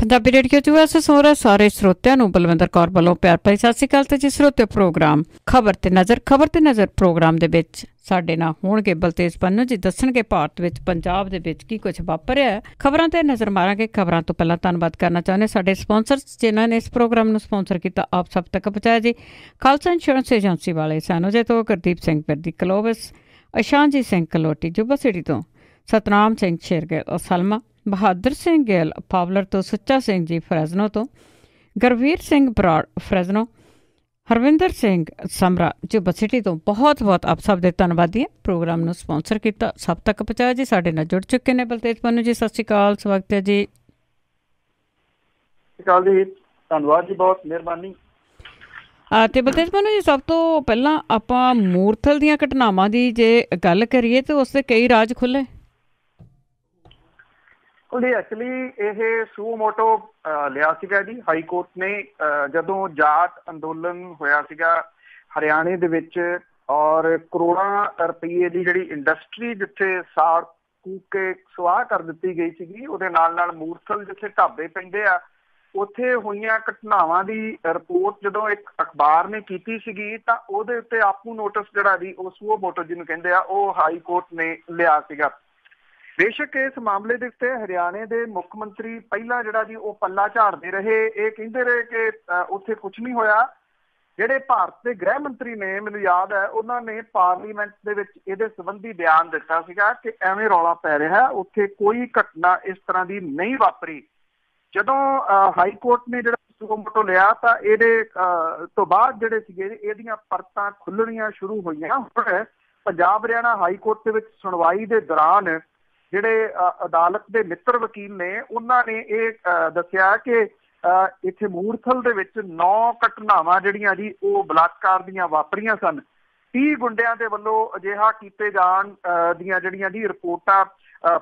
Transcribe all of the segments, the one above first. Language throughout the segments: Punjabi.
ਪੰਜਾਬੀ ਰੇਡੀਓ 'ਚ ਵੈਸੇ ਸੋਹਰਾ ਸਾਰੇ ਸਰੋਤਿਆਂ ਨੂੰ ਬਲਵਿੰਦਰ ਕੌਰ ਵੱਲੋਂ ਪਿਆਰ ਭਰੀ ਸਤਿ ਸ਼੍ਰੀ ਅਕਾਲ। ਤੇ ਜੀ ਸਰੋਤੇ ਪ੍ਰੋਗਰਾਮ ਖਬਰ ਤੇ ਨਜ਼ਰ ਪ੍ਰੋਗਰਾਮ ਦੇ ਵਿੱਚ ਸਾਡੇ ਨਾਲ ਹੋਣਗੇ ਬਲਤੇਜ ਪੰਨੂ ਜੀ, ਦੱਸਣਗੇ ਭਾਰਤ ਵਿੱਚ ਪੰਜਾਬ ਦੇ ਵਿੱਚ ਕੀ ਕੁਝ ਵਾਪਰਿਆ। ਖਬਰਾਂ ਤੇ ਨਜ਼ਰ ਮਾਰਾਂਗੇ। ਖਬਰਾਂ ਤੋਂ ਪਹਿਲਾਂ ਧੰਨਵਾਦ ਕਰਨਾ ਚਾਹੁੰਦੇ ਸਾਡੇ ਸਪਾਂਸਰਸ ਜਿਨ੍ਹਾਂ ਨੇ ਇਸ ਪ੍ਰੋਗਰਾਮ ਨੂੰ ਸਪਾਂਸਰ ਕੀਤਾ, ਆਪ ਸਭ ਤੱਕ ਪਹੁੰਚਾਇਆ ਜੀ। ਖਾਲਸਾ ਇੰਸ਼ੋਰੈਂਸ ਏਜੰਸੀ ਵਾਲੇ ਸਾਨੋਜੇ ਤੋਂ ਗੁਰਦੀਪ ਸਿੰਘ ਪਿਰਦੀ ਕਲੋਵਿਸ, ਅਸ਼ਾਂਜੀ ਸਿੰਘ ਕਲੋਟੀ ਜੁਬਾ ਸਿਟੀ ਤੋਂ, ਸਤਨਾਮ ਸਿੰਘ ਸ਼ੇਰਗਿੱਲ ਸਲਮਾ, ਬਹਾਦਰ ਸਿੰਘ ਗਿੱਲ ਪਾਵਲਰ ਤੋਂ, ਸੁੱਚਾ ਸਿੰਘ ਜੀ ਫਰੈਜ਼ਨੋ ਤੋਂ, ਗੁਰਵੀਰ ਸਿੰਘ ਬਰਾੜ ਫਰੈਜ਼ਨੋ, ਹਰਵਿੰਦਰ ਸਿੰਘ ਸਮਰਾ ਜੁਬਾ ਸਿਟੀ ਤੋਂ ਬਹੁਤ ਬਹੁਤ ਆਪ ਸਭ ਦੇ ਧੰਨਵਾਦੀ ਹੈ। ਪ੍ਰੋਗਰਾਮ ਨੂੰ ਸਪਾਂਸਰ ਕੀਤਾ, ਸਭ ਤੱਕ ਪਹੁੰਚਾਇਆ ਜੀ। ਸਾਡੇ ਨਾਲ ਜੁੜ ਚੁੱਕੇ ਨੇ ਬਲਤੇਜ ਪੰਨੂ ਜੀ, ਸਤਿ ਸ਼੍ਰੀ ਅਕਾਲ, ਸਵਾਗਤ ਹੈ ਜੀ। ਸਤਿ ਸ਼੍ਰੀ ਅਕਾਲ ਜੀ, ਧੰਨਵਾਦ ਜੀ, ਬਹੁਤ ਮਿਹਰਬਾਨੀ। ਅਤੇ ਬਲਤੇਜ ਪੰਨੂ ਜੀ, ਸਭ ਤੋਂ ਪਹਿਲਾਂ ਆਪਾਂ ਮੂਰਥਲ ਦੀਆਂ ਘਟਨਾਵਾਂ ਦੀ ਜੇ ਗੱਲ ਕਰੀਏ ਤਾਂ ਉਸ ਦੇ ਕਈ ਰਾਜ ਖੁੱਲ੍ਹੇ। ਐਕਚੁਅਲੀ ਇਹ ਸੂ ਮੋਟੋ ਲਿਆ ਸੀਗਾ ਜੀ ਹਾਈ ਕੋਰਟ ਨੇ, ਜਦੋਂ ਜਾਟ ਅੰਦੋਲਨ ਹੋਇਆ ਸੀਗਾ ਹਰਿਆਣੇ ਦੇ ਵਿੱਚ, ਔਰ ਕਰੋੜਾਂ ਰੁਪਈਏ ਦੀ ਜਿਹੜੀ ਇੰਡਸਟਰੀ ਜਿੱਥੇ ਸਾੜ ਕੂਕ ਕੇ ਸਵਾਹ ਕਰ ਦਿੱਤੀ ਗਈ ਸੀਗੀ, ਉਹਦੇ ਨਾਲ ਨਾਲ ਮੂਰਥਲ ਜਿੱਥੇ ਢਾਬੇ ਪੈਂਦੇ ਆ ਉੱਥੇ ਹੋਈਆਂ ਘਟਨਾਵਾਂ ਦੀ ਰਿਪੋਰਟ ਜਦੋਂ ਇੱਕ ਅਖਬਾਰ ਨੇ ਕੀਤੀ ਸੀਗੀ, ਤਾਂ ਉਹਦੇ ਉੱਤੇ ਆਪੂ ਨੋਟਿਸ ਜਿਹੜਾ ਜੀ ਉਹ ਸੂ ਮੋਟੋ ਜਿਹਨੂੰ ਕਹਿੰਦੇ ਆ, ਉਹ ਹਾਈ ਕੋਰਟ ਨੇ ਲਿਆ ਸੀਗਾ। ਬੇਸ਼ੱਕ ਇਸ ਮਾਮਲੇ ਦੇ ਉੱਤੇ ਹਰਿਆਣੇ ਦੇ ਮੁੱਖ ਮੰਤਰੀ ਪਹਿਲਾਂ ਜਿਹੜਾ ਜੀ ਉਹ ਪੱਲਾ ਝਾੜਦੇ ਰਹੇ, ਇਹ ਕਹਿੰਦੇ ਰਹੇ ਕਿ ਉੱਥੇ ਕੁਛ ਨਹੀਂ ਹੋਇਆ। ਜਿਹੜੇ ਭਾਰਤ ਦੇ ਗ੍ਰਹਿ ਮੰਤਰੀ ਨੇ, ਮੈਨੂੰ ਯਾਦ ਹੈ, ਉਹਨਾਂ ਨੇ ਪਾਰਲੀਮੈਂਟ ਦੇ ਵਿੱਚ ਇਹਦੇ ਸੰਬੰਧੀ ਬਿਆਨ ਦਿੱਤਾ ਸੀਗਾ ਕਿ ਐਵੇਂ ਰੌਲਾ ਪੈ ਰਿਹਾ, ਉੱਥੇ ਕੋਈ ਘਟਨਾ ਇਸ ਤਰ੍ਹਾਂ ਦੀ ਨਹੀਂ ਵਾਪਰੀ। ਜਦੋਂ ਹਾਈ ਕੋਰਟ ਨੇ ਜਿਹੜਾ ਸੂ ਮੋਟੋ ਲਿਆ ਤਾਂ ਇਹਦੇ ਤੋਂ ਬਾਅਦ ਜਿਹੜੇ ਸੀਗੇ ਇਹਦੀਆਂ ਪਰਤਾਂ ਖੁੱਲਣੀਆਂ ਸ਼ੁਰੂ ਹੋਈਆਂ। ਹੁਣ ਪੰਜਾਬ ਹਰਿਆਣਾ ਹਾਈ ਕੋਰਟ ਦੇ ਵਿੱਚ ਸੁਣਵਾਈ ਦੇ ਦੌਰਾਨ ਜਿਹੜੇ ਅਦਾਲਤ ਦੇ ਮਿੱਤਰ ਵਕੀਲ ਨੇ, ਉਹਨਾਂ ਨੇ ਇਹ ਦੱਸਿਆ ਕਿ ਇੱਥੇ ਮੂਰਥਲ ਦੇ ਵਿੱਚ 9 ਘਟਨਾਵਾਂ ਜਿਹੜੀਆਂ ਜੀ ਉਹ ਬਲਾਤਕਾਰ ਦੀਆਂ ਵਾਪਰੀਆਂ ਸਨ। 30 ਗੁੰਡਿਆਂ ਦੇ ਵੱਲੋਂ ਅਜਿਹਾ ਕੀਤੇ ਜਾਣ ਦੀਆਂ ਜਿਹੜੀਆਂ ਜੀ ਰਿਪੋਰਟਾਂ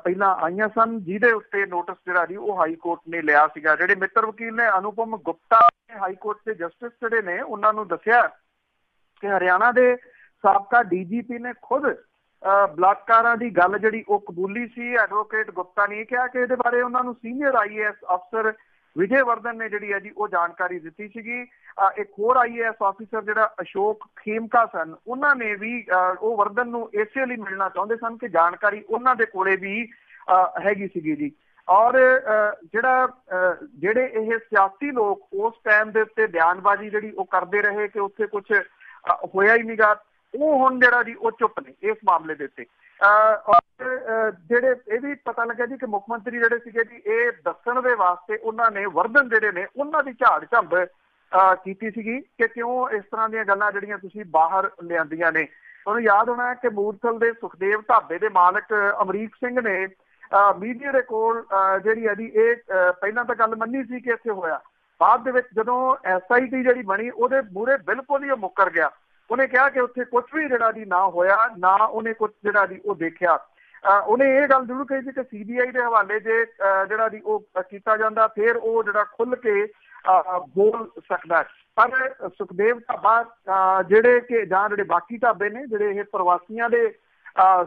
ਪਹਿਲਾਂ ਆਈਆਂ ਸਨ, ਜਿਹਦੇ ਉੱਤੇ ਨੋਟਿਸ ਜਿਹੜਾ ਜੀ ਉਹ ਹਾਈ ਕੋਰਟ ਨੇ ਲਿਆ ਸੀਗਾ। ਜਿਹੜੇ ਮਿੱਤਰ ਵਕੀਲ ਨੇ ਅਨੁਪਮ ਗੁਪਤਾ ਹਾਈ ਕੋਰਟ ਦੇ ਜਸਟਿਸ ਜਿਹੜੇ ਨੇ, ਉਹਨਾਂ ਨੂੰ ਦੱਸਿਆ ਕਿ ਹਰਿਆਣਾ ਦੇ ਸਾਬਕਾ DGP ਨੇ ਖੁਦ ਬਲਾਤਕਾਰਾਂ ਦੀ ਗੱਲ ਜਿਹੜੀ ਉਹ ਕਬੂਲੀ ਸੀ। ਐਡਵੋਕੇਟ ਗੁਪਤਾ ਨੇ ਕਿਹਾ ਕਿ ਇਹਦੇ ਬਾਰੇ ਉਹਨਾਂ ਨੂੰ ਸੀਨੀਅਰ IAS ਅਫਸਰ ਵਿਜੇ ਵਰਧਨ ਨੇ ਜਿਹੜੀ ਹੈ ਜੀ ਉਹ ਜਾਣਕਾਰੀ ਦਿੱਤੀ ਸੀਗੀ। ਇੱਕ ਹੋਰ IAS ਆਫਿਸਰ ਜਿਹੜਾ ਅਸ਼ੋਕ ਖੇਮਕਾ ਸਨ, ਉਹਨਾਂ ਨੇ ਵੀ ਉਹ ਵਰਧਨ ਨੂੰ ਇਸੇ ਲਈ ਮਿਲਣਾ ਚਾਹੁੰਦੇ ਸਨ ਕਿ ਜਾਣਕਾਰੀ ਉਹਨਾਂ ਦੇ ਕੋਲੇ ਵੀ ਹੈਗੀ ਸੀਗੀ ਜੀ। ਔਰ ਜਿਹੜੇ ਇਹ ਸਿਆਸੀ ਲੋਕ ਉਸ ਟਾਈਮ ਦੇ ਉੱਤੇ ਬਿਆਨਬਾਜ਼ੀ ਜਿਹੜੀ ਉਹ ਕਰਦੇ ਰਹੇ ਕਿ ਉੱਥੇ ਕੁਛ ਹੋਇਆ ਹੀ ਨਹੀਂ ਗਾ, ਉਹ ਹੁਣ ਜਿਹੜਾ ਜੀ ਉਹ ਚੁੱਪ ਨੇ ਇਸ ਮਾਮਲੇ ਦੇ ਉੱਤੇ। ਜਿਹੜੇ ਇਹ ਵੀ ਪਤਾ ਲੱਗਿਆ ਜੀ ਕਿ ਮੁੱਖ ਮੰਤਰੀ ਜਿਹੜੇ ਸੀਗੇ ਜੀ, ਇਹ ਦੱਸਣ ਦੇ ਵਾਸਤੇ ਉਹਨਾਂ ਨੇ ਵਰਧਨ ਜਿਹੜੇ ਨੇ ਉਹਨਾਂ ਦੀ ਝਾੜ ਝੰਬ ਕੀਤੀ ਸੀਗੀ ਕਿ ਕਿਉਂ ਇਸ ਤਰ੍ਹਾਂ ਦੀਆਂ ਗੱਲਾਂ ਜਿਹੜੀਆਂ ਤੁਸੀਂ ਬਾਹਰ ਲਿਆਂਦੀਆਂ ਨੇ। ਤੁਹਾਨੂੰ ਯਾਦ ਹੋਣਾ ਕਿ ਮੂਰਥਲ ਦੇ ਸੁਖਦੇਵ ਢਾਬੇ ਦੇ ਮਾਲਕ ਅਮਰੀਕ ਸਿੰਘ ਨੇ ਮੀਡੀਆ ਦੇ ਕੋਲ ਜਿਹੜੀ ਹੈ ਜੀ ਇਹ ਪਹਿਲਾਂ ਤਾਂ ਗੱਲ ਮੰਨੀ ਸੀ ਕਿ ਇੱਥੇ ਹੋਇਆ, ਬਾਅਦ ਦੇ ਵਿੱਚ ਜਦੋਂ SIT ਜਿਹੜੀ ਬਣੀ ਉਹਦੇ ਮੂਹਰੇ ਬਿਲਕੁਲ ਹੀ ਉਹ ਮੁੱਕਰ ਗਿਆ। ਉਹਨੇ ਕਿਹਾ ਕਿ ਉੱਥੇ ਕੁਛ ਵੀ ਜਿਹੜਾ ਜੀ ਨਾ ਹੋਇਆ, ਨਾ ਉਹਨੇ ਕੁਛ ਜਿਹੜਾ ਜੀ ਉਹ ਦੇਖਿਆ। ਉਹਨੇ ਇਹ ਗੱਲ ਜ਼ਰੂਰ ਕਹੀ ਸੀ ਕਿ CBI ਦੇ ਹਵਾਲੇ ਜੇ ਜਿਹੜਾ ਜੀ ਉਹ ਕੀਤਾ ਜਾਂਦਾ ਫਿਰ ਉਹ ਜਿਹੜਾ ਖੁੱਲ ਕੇ ਬੋਲ ਸਕਦਾ। ਪਰ ਸੁਖਦੇਵ ਢਾਬਾ ਜਿਹੜੇ ਬਾਕੀ ਢਾਬੇ ਨੇ, ਜਿਹੜੇ ਇਹ ਪ੍ਰਵਾਸੀਆਂ ਦੇ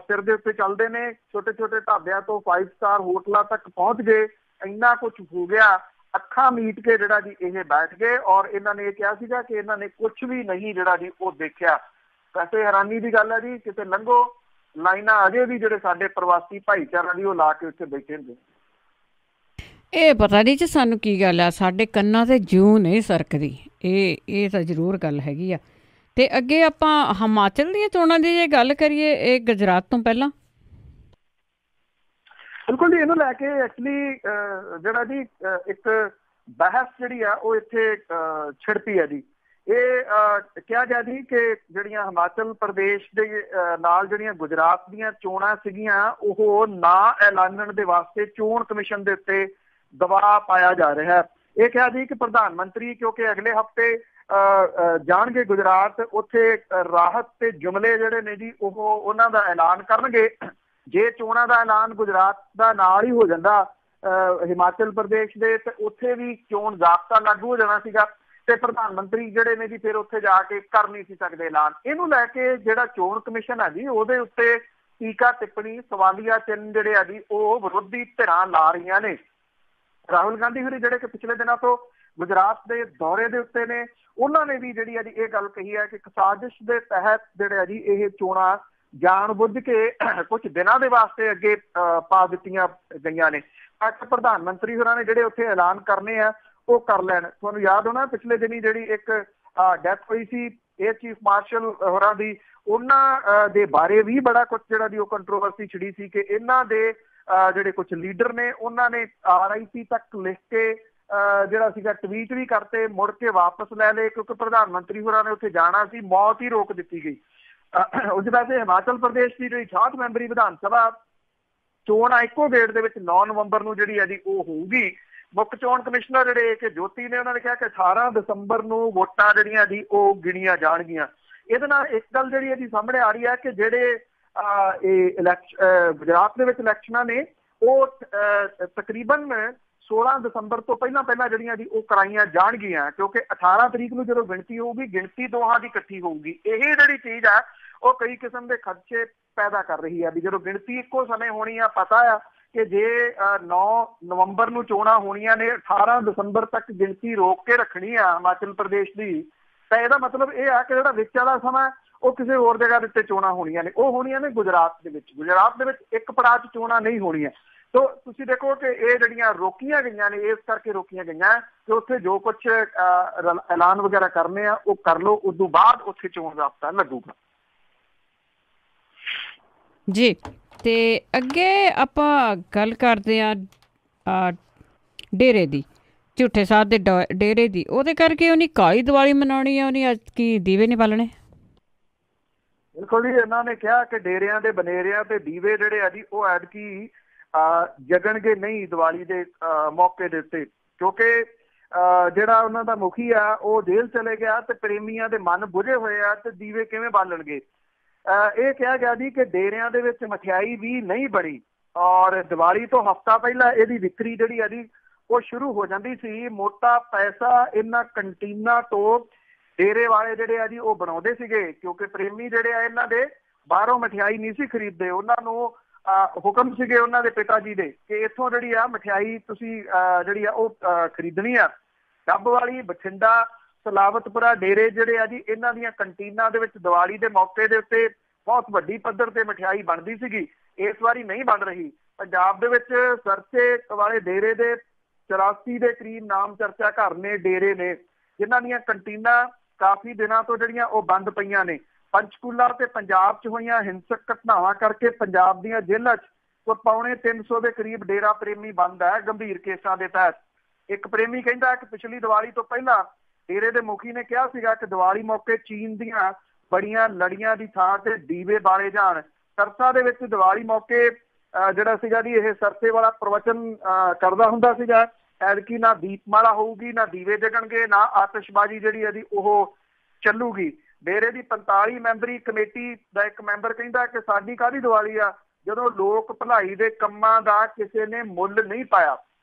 ਸਿਰ ਦੇ ਉੱਤੇ ਚੱਲਦੇ ਨੇ, ਛੋਟੇ ਛੋਟੇ ਢਾਬਿਆਂ ਤੋਂ 5 ਸਟਾਰ ਹੋਟਲਾਂ ਤੱਕ ਪਹੁੰਚ ਗਏ, ਇੰਨਾ ਕੁਛ ਹੋ ਗਿਆ, ਅੱਖਾਂ ਮੀਟ ਕੇ ਜਿਹੜਾ ਜੀ ਇਹ ਬੈਠ ਗਏ। ਔਰ ਇਹਨਾਂ ਨੇ ਇਹ ਕਿਹਾ ਸੀਗਾ ਕਿ ਇਹਨਾਂ ਨੇ ਕੁਛ ਵੀ ਨਹੀਂ ਜਿਹੜਾ ਜੀ ਉਹ ਦੇਖਿਆ। ਵੈਸੇ ਹੈਰਾਨੀ ਦੀ ਗੱਲ ਹੈ ਜੀ, ਕਿਤੇ ਲੰਘੋ ਲਾਈਨਾਂ ਅਜੇ ਵੀ ਜਿਹੜੇ ਸਾਡੇ ਪ੍ਰਵਾਸੀ ਭਾਈਚਾਰਾ ਦੀ ਉਹ ਲਾ ਕੇ ਉੱਥੇ ਬੈਠੇ ਹੁੰਦੇ। ਇਹ ਪਤਾ ਨਹੀਂ ਜੀ ਸਾਨੂੰ ਕੀ ਗੱਲ ਆ, ਸਾਡੇ ਕੰਨਾਂ ਤੇ ਜੂੰ ਨਹੀਂ ਸਰਕਦੀ, ਇਹ ਤਾਂ ਜ਼ਰੂਰ ਗੱਲ ਹੈਗੀ ਆ। ਤੇ ਅੱਗੇ ਆਪਾਂ ਹਿਮਾਚਲ ਦੀਆਂ ਚੋਣਾਂ ਦੀ ਜੇ ਗੱਲ ਕਰੀਏ, ਇਹ ਗੁਜਰਾਤ ਤੋਂ ਪਹਿਲਾਂ। ਬਿਲਕੁਲ ਜੀ, ਇਹਨੂੰ ਲੈ ਕੇ ਐਕਚੁਅਲੀ ਜਿਹੜਾ ਜੀ ਇੱਕ ਬਹਿਸ ਜਿਹੜੀ ਆ ਉਹ ਇੱਥੇ ਛਿੜ ਪਈ ਹੈ ਜੀ। ਇਹ ਕਿਹਾ ਗਿਆ ਜੀ ਕਿ ਜਿਹੜੀਆਂ ਹਿਮਾਚਲ ਪ੍ਰਦੇਸ਼ ਦੇ ਨਾਲ ਜਿਹੜੀਆਂ ਗੁਜਰਾਤ ਦੀਆਂ ਚੋਣਾਂ ਸੀਗੀਆਂ, ਉਹ ਨਾ ਐਲਾਨਣ ਦੇ ਵਾਸਤੇ ਚੋਣ ਕਮਿਸ਼ਨ ਦੇ ਉੱਤੇ ਦਬਾਅ ਪਾਇਆ ਜਾ ਰਿਹਾ। ਇਹ ਕਿਹਾ ਜੀ ਕਿ ਪ੍ਰਧਾਨ ਮੰਤਰੀ ਕਿਉਂਕਿ ਅਗਲੇ ਹਫ਼ਤੇ ਜਾਣਗੇ ਗੁਜਰਾਤ, ਉੱਥੇ ਰਾਹਤ ਤੇ ਜੁਮਲੇ ਜਿਹੜੇ ਨੇ ਜੀ ਉਹ ਉਹਨਾਂ ਦਾ ਐਲਾਨ ਕਰਨਗੇ। ਜੇ ਚੋਣਾਂ ਦਾ ਐਲਾਨ ਗੁਜਰਾਤ ਦਾ ਨਾਲ ਹੀ ਹੋ ਜਾਂਦਾ ਹਿਮਾਚਲ ਪ੍ਰਦੇਸ਼ ਦੇ, ਤੇ ਉੱਥੇ ਵੀ ਚੋਣ ਜ਼ਾਬਤਾ ਲਾਗੂ ਹੋ ਜਾਣਾ ਸੀਗਾ ਤੇ ਪ੍ਰਧਾਨ ਮੰਤਰੀ ਜਿਹੜੇ ਨੇ ਜੀ ਫਿਰ ਉੱਥੇ ਜਾ ਕੇ ਕਰ ਨਹੀਂ ਸੀ ਸਕਦੇ ਐਲਾਨ। ਇਹਨੂੰ ਲੈ ਕੇ ਜਿਹੜਾ ਚੋਣ ਕਮਿਸ਼ਨ ਹੈ ਜੀ ਉਹਦੇ ਉੱਤੇ ਟੀਕਾ ਟਿੱਪਣੀ, ਸਵਾਲੀਆ ਚਿੰਨ੍ਹ ਜਿਹੜੇ ਆ ਜੀ ਉਹ ਵਿਰੋਧੀ ਧਿਰਾਂ ਲਾ ਰਹੀਆਂ ਨੇ। ਰਾਹੁਲ ਗਾਂਧੀ ਹੋਰੀ ਜਿਹੜੇ ਕਿ ਪਿਛਲੇ ਦਿਨਾਂ ਤੋਂ ਗੁਜਰਾਤ ਦੇ ਦੌਰੇ ਦੇ ਉੱਤੇ ਨੇ, ਉਹਨਾਂ ਨੇ ਵੀ ਜਿਹੜੀ ਹੈ ਜੀ ਇਹ ਗੱਲ ਕਹੀ ਹੈ ਕਿ ਇੱਕ ਸਾਜ਼ਿਸ਼ ਦੇ ਤਹਿਤ ਜਿਹੜੇ ਆ ਜੀ ਇਹ ਚੋਣਾਂ ਜਾਣ ਬੁੱਝ ਕੇ ਕੁਝ ਦਿਨਾਂ ਦੇ ਵਾਸਤੇ ਅੱਗੇ ਪਾ ਦਿੱਤੀਆਂ ਗਈਆਂ ਨੇ ਤਾਂ ਕਿ ਪ੍ਰਧਾਨ ਮੰਤਰੀ ਹੋਰਾਂ ਨੇ ਜਿਹੜੇ ਉੱਥੇ ਐਲਾਨ ਕਰਨੇ ਆ ਉਹ ਕਰ ਲੈਣ। ਤੁਹਾਨੂੰ ਯਾਦ ਹੋਣਾ ਪਿਛਲੇ ਦਿਨੀ ਜਿਹੜੀ ਇੱਕ ਡੈਥ ਹੋਈ ਸੀ ਏਅਰ ਚੀਫ ਮਾਰਸ਼ਲ ਹੋਰਾਂ ਦੀ, ਉਹਨਾਂ ਦੇ ਬਾਰੇ ਵੀ ਬੜਾ ਕੁਝ ਜਿਹੜਾ ਦੀ ਉਹ ਕੰਟਰੋਵਰਸੀ ਛਿੜੀ ਸੀ ਕਿ ਇਹਨਾਂ ਦੇ ਜਿਹੜੇ ਕੁਝ ਲੀਡਰ ਨੇ ਉਹਨਾਂ ਨੇ RIP ਤੱਕ ਲਿਖ ਕੇ ਜਿਹੜਾ ਸੀਗਾ ਟਵੀਟ ਵੀ ਕਰਤੇ, ਮੁੜ ਕੇ ਵਾਪਸ ਲੈ ਲਏ ਕਿਉਂਕਿ ਪ੍ਰਧਾਨ ਮੰਤਰੀ ਹੋਰਾਂ ਨੇ ਉੱਥੇ ਜਾਣਾ ਸੀ, ਮੌਤ ਹੀ ਰੋਕ ਦਿੱਤੀ ਗਈ। ਉਸ ਵੈਸੇ ਹਿਮਾਚਲ ਪ੍ਰਦੇਸ਼ ਦੀ ਜਿਹੜੀ 66 ਮੈਂਬਰੀ ਵਿਧਾਨ ਸਭਾ ਚੋਣ ਆ ਇੱਕੋ ਗੇੜ ਦੇ ਵਿੱਚ 9 ਨਵੰਬਰ ਨੂੰ ਜਿਹੜੀ ਹੈ ਜੀ ਉਹ ਹੋਊਗੀ। ਮੁੱਖ ਚੋਣ ਕਮਿਸ਼ਨਰ ਜਿਹੜੇ ਕਿ ਜੋਤੀ ਨੇ ਉਹਨਾਂ ਨੇ ਕਿਹਾ ਕਿ 18 ਦਸੰਬਰ ਨੂੰ ਵੋਟਾਂ ਜਿਹੜੀਆਂ ਜੀ ਉਹ ਗਿਣੀਆਂ ਜਾਣਗੀਆਂ। ਇਹਦੇ ਨਾਲ ਇੱਕ ਗੱਲ ਜਿਹੜੀ ਇਹਦੀ ਸਾਹਮਣੇ ਆ ਰਹੀ ਹੈ ਕਿ ਜਿਹੜੇ ਇਹ ਗੁਜਰਾਤ ਦੇ ਵਿੱਚ ਇਲੈਕਸ਼ਨਾਂ ਨੇ ਉਹ ਤਕਰੀਬਨ 16 ਦਸੰਬਰ ਤੋਂ ਪਹਿਲਾਂ ਜਿਹੜੀਆਂ ਜੀ ਉਹ ਕਰਾਈਆਂ ਜਾਣਗੀਆਂ ਕਿਉਂਕਿ 18 ਤਰੀਕ ਨੂੰ ਜਦੋਂ ਗਿਣਤੀ ਹੋਊਗੀ, ਗਿਣਤੀ ਦੋਹਾਂ ਦੀ ਇਕੱਠੀ ਹੋਊਗੀ। ਇਹ ਜਿਹੜੀ ਚੀਜ਼ ਆ ਉਹ ਕਈ ਕਿਸਮ ਦੇ ਖਦਸ਼ੇ ਪੈਦਾ ਕਰ ਰਹੀ ਹੈ ਵੀ ਜਦੋਂ ਗਿਣਤੀ ਇੱਕੋ ਸਮੇਂ ਹੋਣੀ ਆ, ਪਤਾ ਆ ਕਿ ਜੇ 9 ਨਵੰਬਰ ਨੂੰ ਚੋਣਾਂ ਹੋਣੀਆਂ ਨੇ, 18 ਦਸੰਬਰ ਤੱਕ ਗਿਣਤੀ ਰੋਕ ਕੇ ਰੱਖਣੀ ਆ ਹਿਮਾਚਲ ਪ੍ਰਦੇਸ਼ ਦੀ, ਤਾਂ ਇਹਦਾ ਮਤਲਬ ਇਹ ਆ ਕਿ ਜਿਹੜਾ ਵਿੱਚ ਵਾਲਾ ਸਮਾਂ ਉਹ ਕਿਸੇ ਹੋਰ ਜਗ੍ਹਾ ਦੇ ਉੱਤੇ ਚੋਣਾਂ ਹੋਣੀਆਂ ਨੇ, ਉਹ ਹੋਣੀਆਂ ਨੇ ਗੁਜਰਾਤ ਦੇ ਵਿੱਚ। ਗੁਜਰਾਤ ਦੇ ਵਿੱਚ ਇੱਕ ਪੜਾਅ 'ਚ ਚੋਣਾਂ ਨਹੀਂ ਹੋਣੀਆਂ। ਤੋ ਤੁਸੀਂ ਦੇਖੋ ਕਿ ਇਹ ਜਿਹੜੀਆਂ ਰੋਕੀਆਂ ਗਈਆਂ ਨੇ ਇਸ ਕਰਕੇ ਰੋਕੀਆਂ ਗਈਆਂ ਕਿ ਉੱਥੇ ਜੋ ਕੁਝ ਐਲਾਨ ਵਗੈਰਾ ਕਰਨੇ ਆ ਉਹ ਕਰ ਲਓ, ਉਸ ਤੋਂ ਬਾਅਦ ਉੱਥੇ ਚੋਣ ਜ਼ਾਬਤਾ ਲੱਗੂਗਾ ਜੀ। ਤੇ ਅੱਗੇ ਆਪਾਂ ਗੱਲ ਕਰਦੇ ਆ ਡੇਰੇ ਦੀ, ਝੂਠੇ ਸਾਧ ਦੇ ਡੇਰੇ ਦੀ। ਉਹਦੇ ਕਰਕੇ ਉਹਨੇ ਕਾਲੀ ਦੀਵਾਲੀ ਮਨਾਉਣੀ ਆ, ਉਹਨੇ ਅੱਜ ਕੀ ਦੀਵੇ ਨਹੀਂ ਬਾਲਣੇ? ਬਿਲਕੁਲ ਜੀ, ਇਹਨਾਂ ਨੇ ਕਿਹਾ ਕਿ ਡੇਰਿਆਂ ਦੇ ਬਨੇਰਿਆਂ ਤੇ ਦੀਵੇ ਜਿਹੜੇ ਆ ਜੀ ਉਹ ਐਤਕੀ ਜਗਣਗੇ ਨਹੀਂ ਦੀਵਾਲੀ ਦੇ ਮੌਕੇ ਦੇ ਉੱਤੇ ਕਿਉਂਕਿ ਜਿਹੜਾ ਉਹਨਾਂ ਦਾ ਮੁਖੀ ਆ ਉਹ ਜੇਲ੍ਹ ਚਲੇ ਗਿਆ ਤੇ ਪ੍ਰੇਮੀਆਂ ਦੇ ਮਨ ਬੁਝੇ ਹੋਏ ਆ ਤੇ ਦੀਵੇ ਕਿਵੇਂ ਬਾਲਣਗੇ। ਇਹ ਕਿਹਾ ਗਿਆ ਜੀ ਕਿ ਡੇਰਿਆਂ ਦੇ ਵਿੱਚ ਮਠਿਆਈ ਵੀ ਨਹੀਂ ਬਣੀ ਔਰ ਦੀਵਾਲੀ ਤੋਂ ਹਫ਼ਤਾ ਪਹਿਲਾਂ ਇਹਦੀ ਵਿਕਰੀ ਜਿਹੜੀ ਆ ਜੀ ਉਹ ਸ਼ੁਰੂ ਹੋ ਜਾਂਦੀ ਸੀ। ਮੋਟਾ ਪੈਸਾ ਇਹਨਾਂ ਕੰਟੀਨਾਂ ਤੋਂ ਡੇਰੇ ਵਾਲੇ ਜਿਹੜੇ ਆ ਜੀ ਉਹ ਬਣਾਉਂਦੇ ਸੀਗੇ ਕਿਉਂਕਿ ਪ੍ਰੇਮੀ ਜਿਹੜੇ ਆ ਇਹਨਾਂ ਦੇ ਬਾਹਰੋਂ ਮਠਿਆਈ ਨਹੀਂ ਸੀ ਖਰੀਦਦੇ। ਉਹਨਾਂ ਨੂੰ ਹੁਕਮ ਸੀਗੇ ਉਹਨਾਂ ਦੇ ਪਿਤਾ ਜੀ ਦੇ ਕਿ ਇੱਥੋਂ ਜਿਹੜੀ ਆ ਮਠਿਆਈ ਤੁਸੀਂ ਜਿਹੜੀ ਆ ਉਹ ਖਰੀਦਣੀ ਆ। ਡੱਬ ਵਾਲੀ, ਬਠਿੰਡਾ, ਸਲਾਵਤਪੁਰਾ ਡੇਰੇ ਜਿਹੜੇ ਆ ਜੀ ਇਹਨਾਂ ਦੀਆਂ ਕੰਟੀਨਾਂ ਦੇ ਵਿੱਚ ਦੀਵਾਲੀ ਦੇ ਮੌਕੇ ਦੇ ਉੱਤੇ ਬਹੁਤ ਵੱਡੀ ਪੱਧਰ ਤੇ ਮਠਿਆਈ ਬਣਦੀ ਸੀਗੀ। ਇਸ ਵਾਰੀ ਨਹੀਂ ਬਣ ਰਹੀ। ਪੰਜਾਬ ਦੇ ਵਿੱਚ ਸਰਸੇ ਵਾਲੇ ਡੇਰੇ ਦੇ 84 ਦੇ ਕਰੀਬ ਨਾਮ ਚਰਚਾ ਘਰ ਨੇ, ਡੇਰੇ ਨੇ ਜਿਨ੍ਹਾਂ ਦੀਆਂ ਕੰਟੀਨਾਂ ਕਾਫੀ ਦਿਨਾਂ ਤੋਂ ਜਿਹੜੀਆਂ ਉਹ ਬੰਦ ਪਈਆਂ ਨੇ। ਪੰਚਕੂਲਾ ਤੇ ਪੰਜਾਬ 'ਚ ਹੋਈਆਂ ਹਿੰਸਕ ਘਟਨਾਵਾਂ ਕਰਕੇ ਪੰਜਾਬ ਦੀਆਂ ਜੇਲ੍ਹਾਂ 'ਚ ਕੋਈ ਪੌਣੇ 300 ਦੇ ਕਰੀਬ ਡੇਰਾ ਪ੍ਰੇਮੀ ਬੰਦ ਹੈ ਗੰਭੀਰ ਕੇਸਾਂ ਦੇ ਤਹਿਤ। ਇੱਕ ਪ੍ਰੇਮੀ ਕਹਿੰਦਾ ਕਿ ਪਿਛਲੀ ਦੀਵਾਲੀ ਤੋਂ ਪਹਿਲਾਂ ਡੇਰੇ ਦੇ ਮੁਖੀ ਨੇ ਕਿਹਾ ਸੀਗਾ ਕਿ ਦੀਵਾਲੀ ਮੌਕੇ ਚੀਨ ਦੀਆਂ ਬੜੀਆਂ ਲੜੀਆਂ ਦੀ ਥਾਂ ਤੇ ਦੀਵੇ ਬਾਲੇ ਜਾਣ। ਸਰਸਾ ਦੇ ਵਿੱਚ ਦੀਵਾਲੀ ਮੌਕੇ ਜਿਹੜਾ ਸੀਗਾ ਜੀ ਇਹ ਸਰਸੇ ਵਾਲਾ ਪ੍ਰਵਚਨ ਕਰਦਾ ਹੁੰਦਾ ਸੀਗਾ। ਐਤਕੀ ਨਾ ਦੀਪਮਾਲਾ ਹੋਊਗੀ, ਨਾ ਦੀਵੇ ਜਗਣਗੇ, ਨਾ ਆਤਿਸ਼ਬਾਜ਼ੀ ਜਿਹੜੀ ਹੈ ਜੀ ਉਹ ਚੱਲੂਗੀ। ਡੇਰੇ ਦੀ 45 ਮੈਂਬਰੀ ਕਮੇਟੀ ਦਾ ਇੱਕ ਮੈਂਬਰ ਕਹਿੰਦਾ ਕਿ ਸਾਡੀ ਕਾਹਦੀ ਦੀਵਾਲੀ ਆ ਜਦੋਂ ਲੋਕ ਭਲਾਈ ਦੇ ਕੰਮਾਂ ਦਾ ਕਿਸੇ ਨੇ ਮੁੱਲ ਨਹੀਂ ਪਾਇਆ।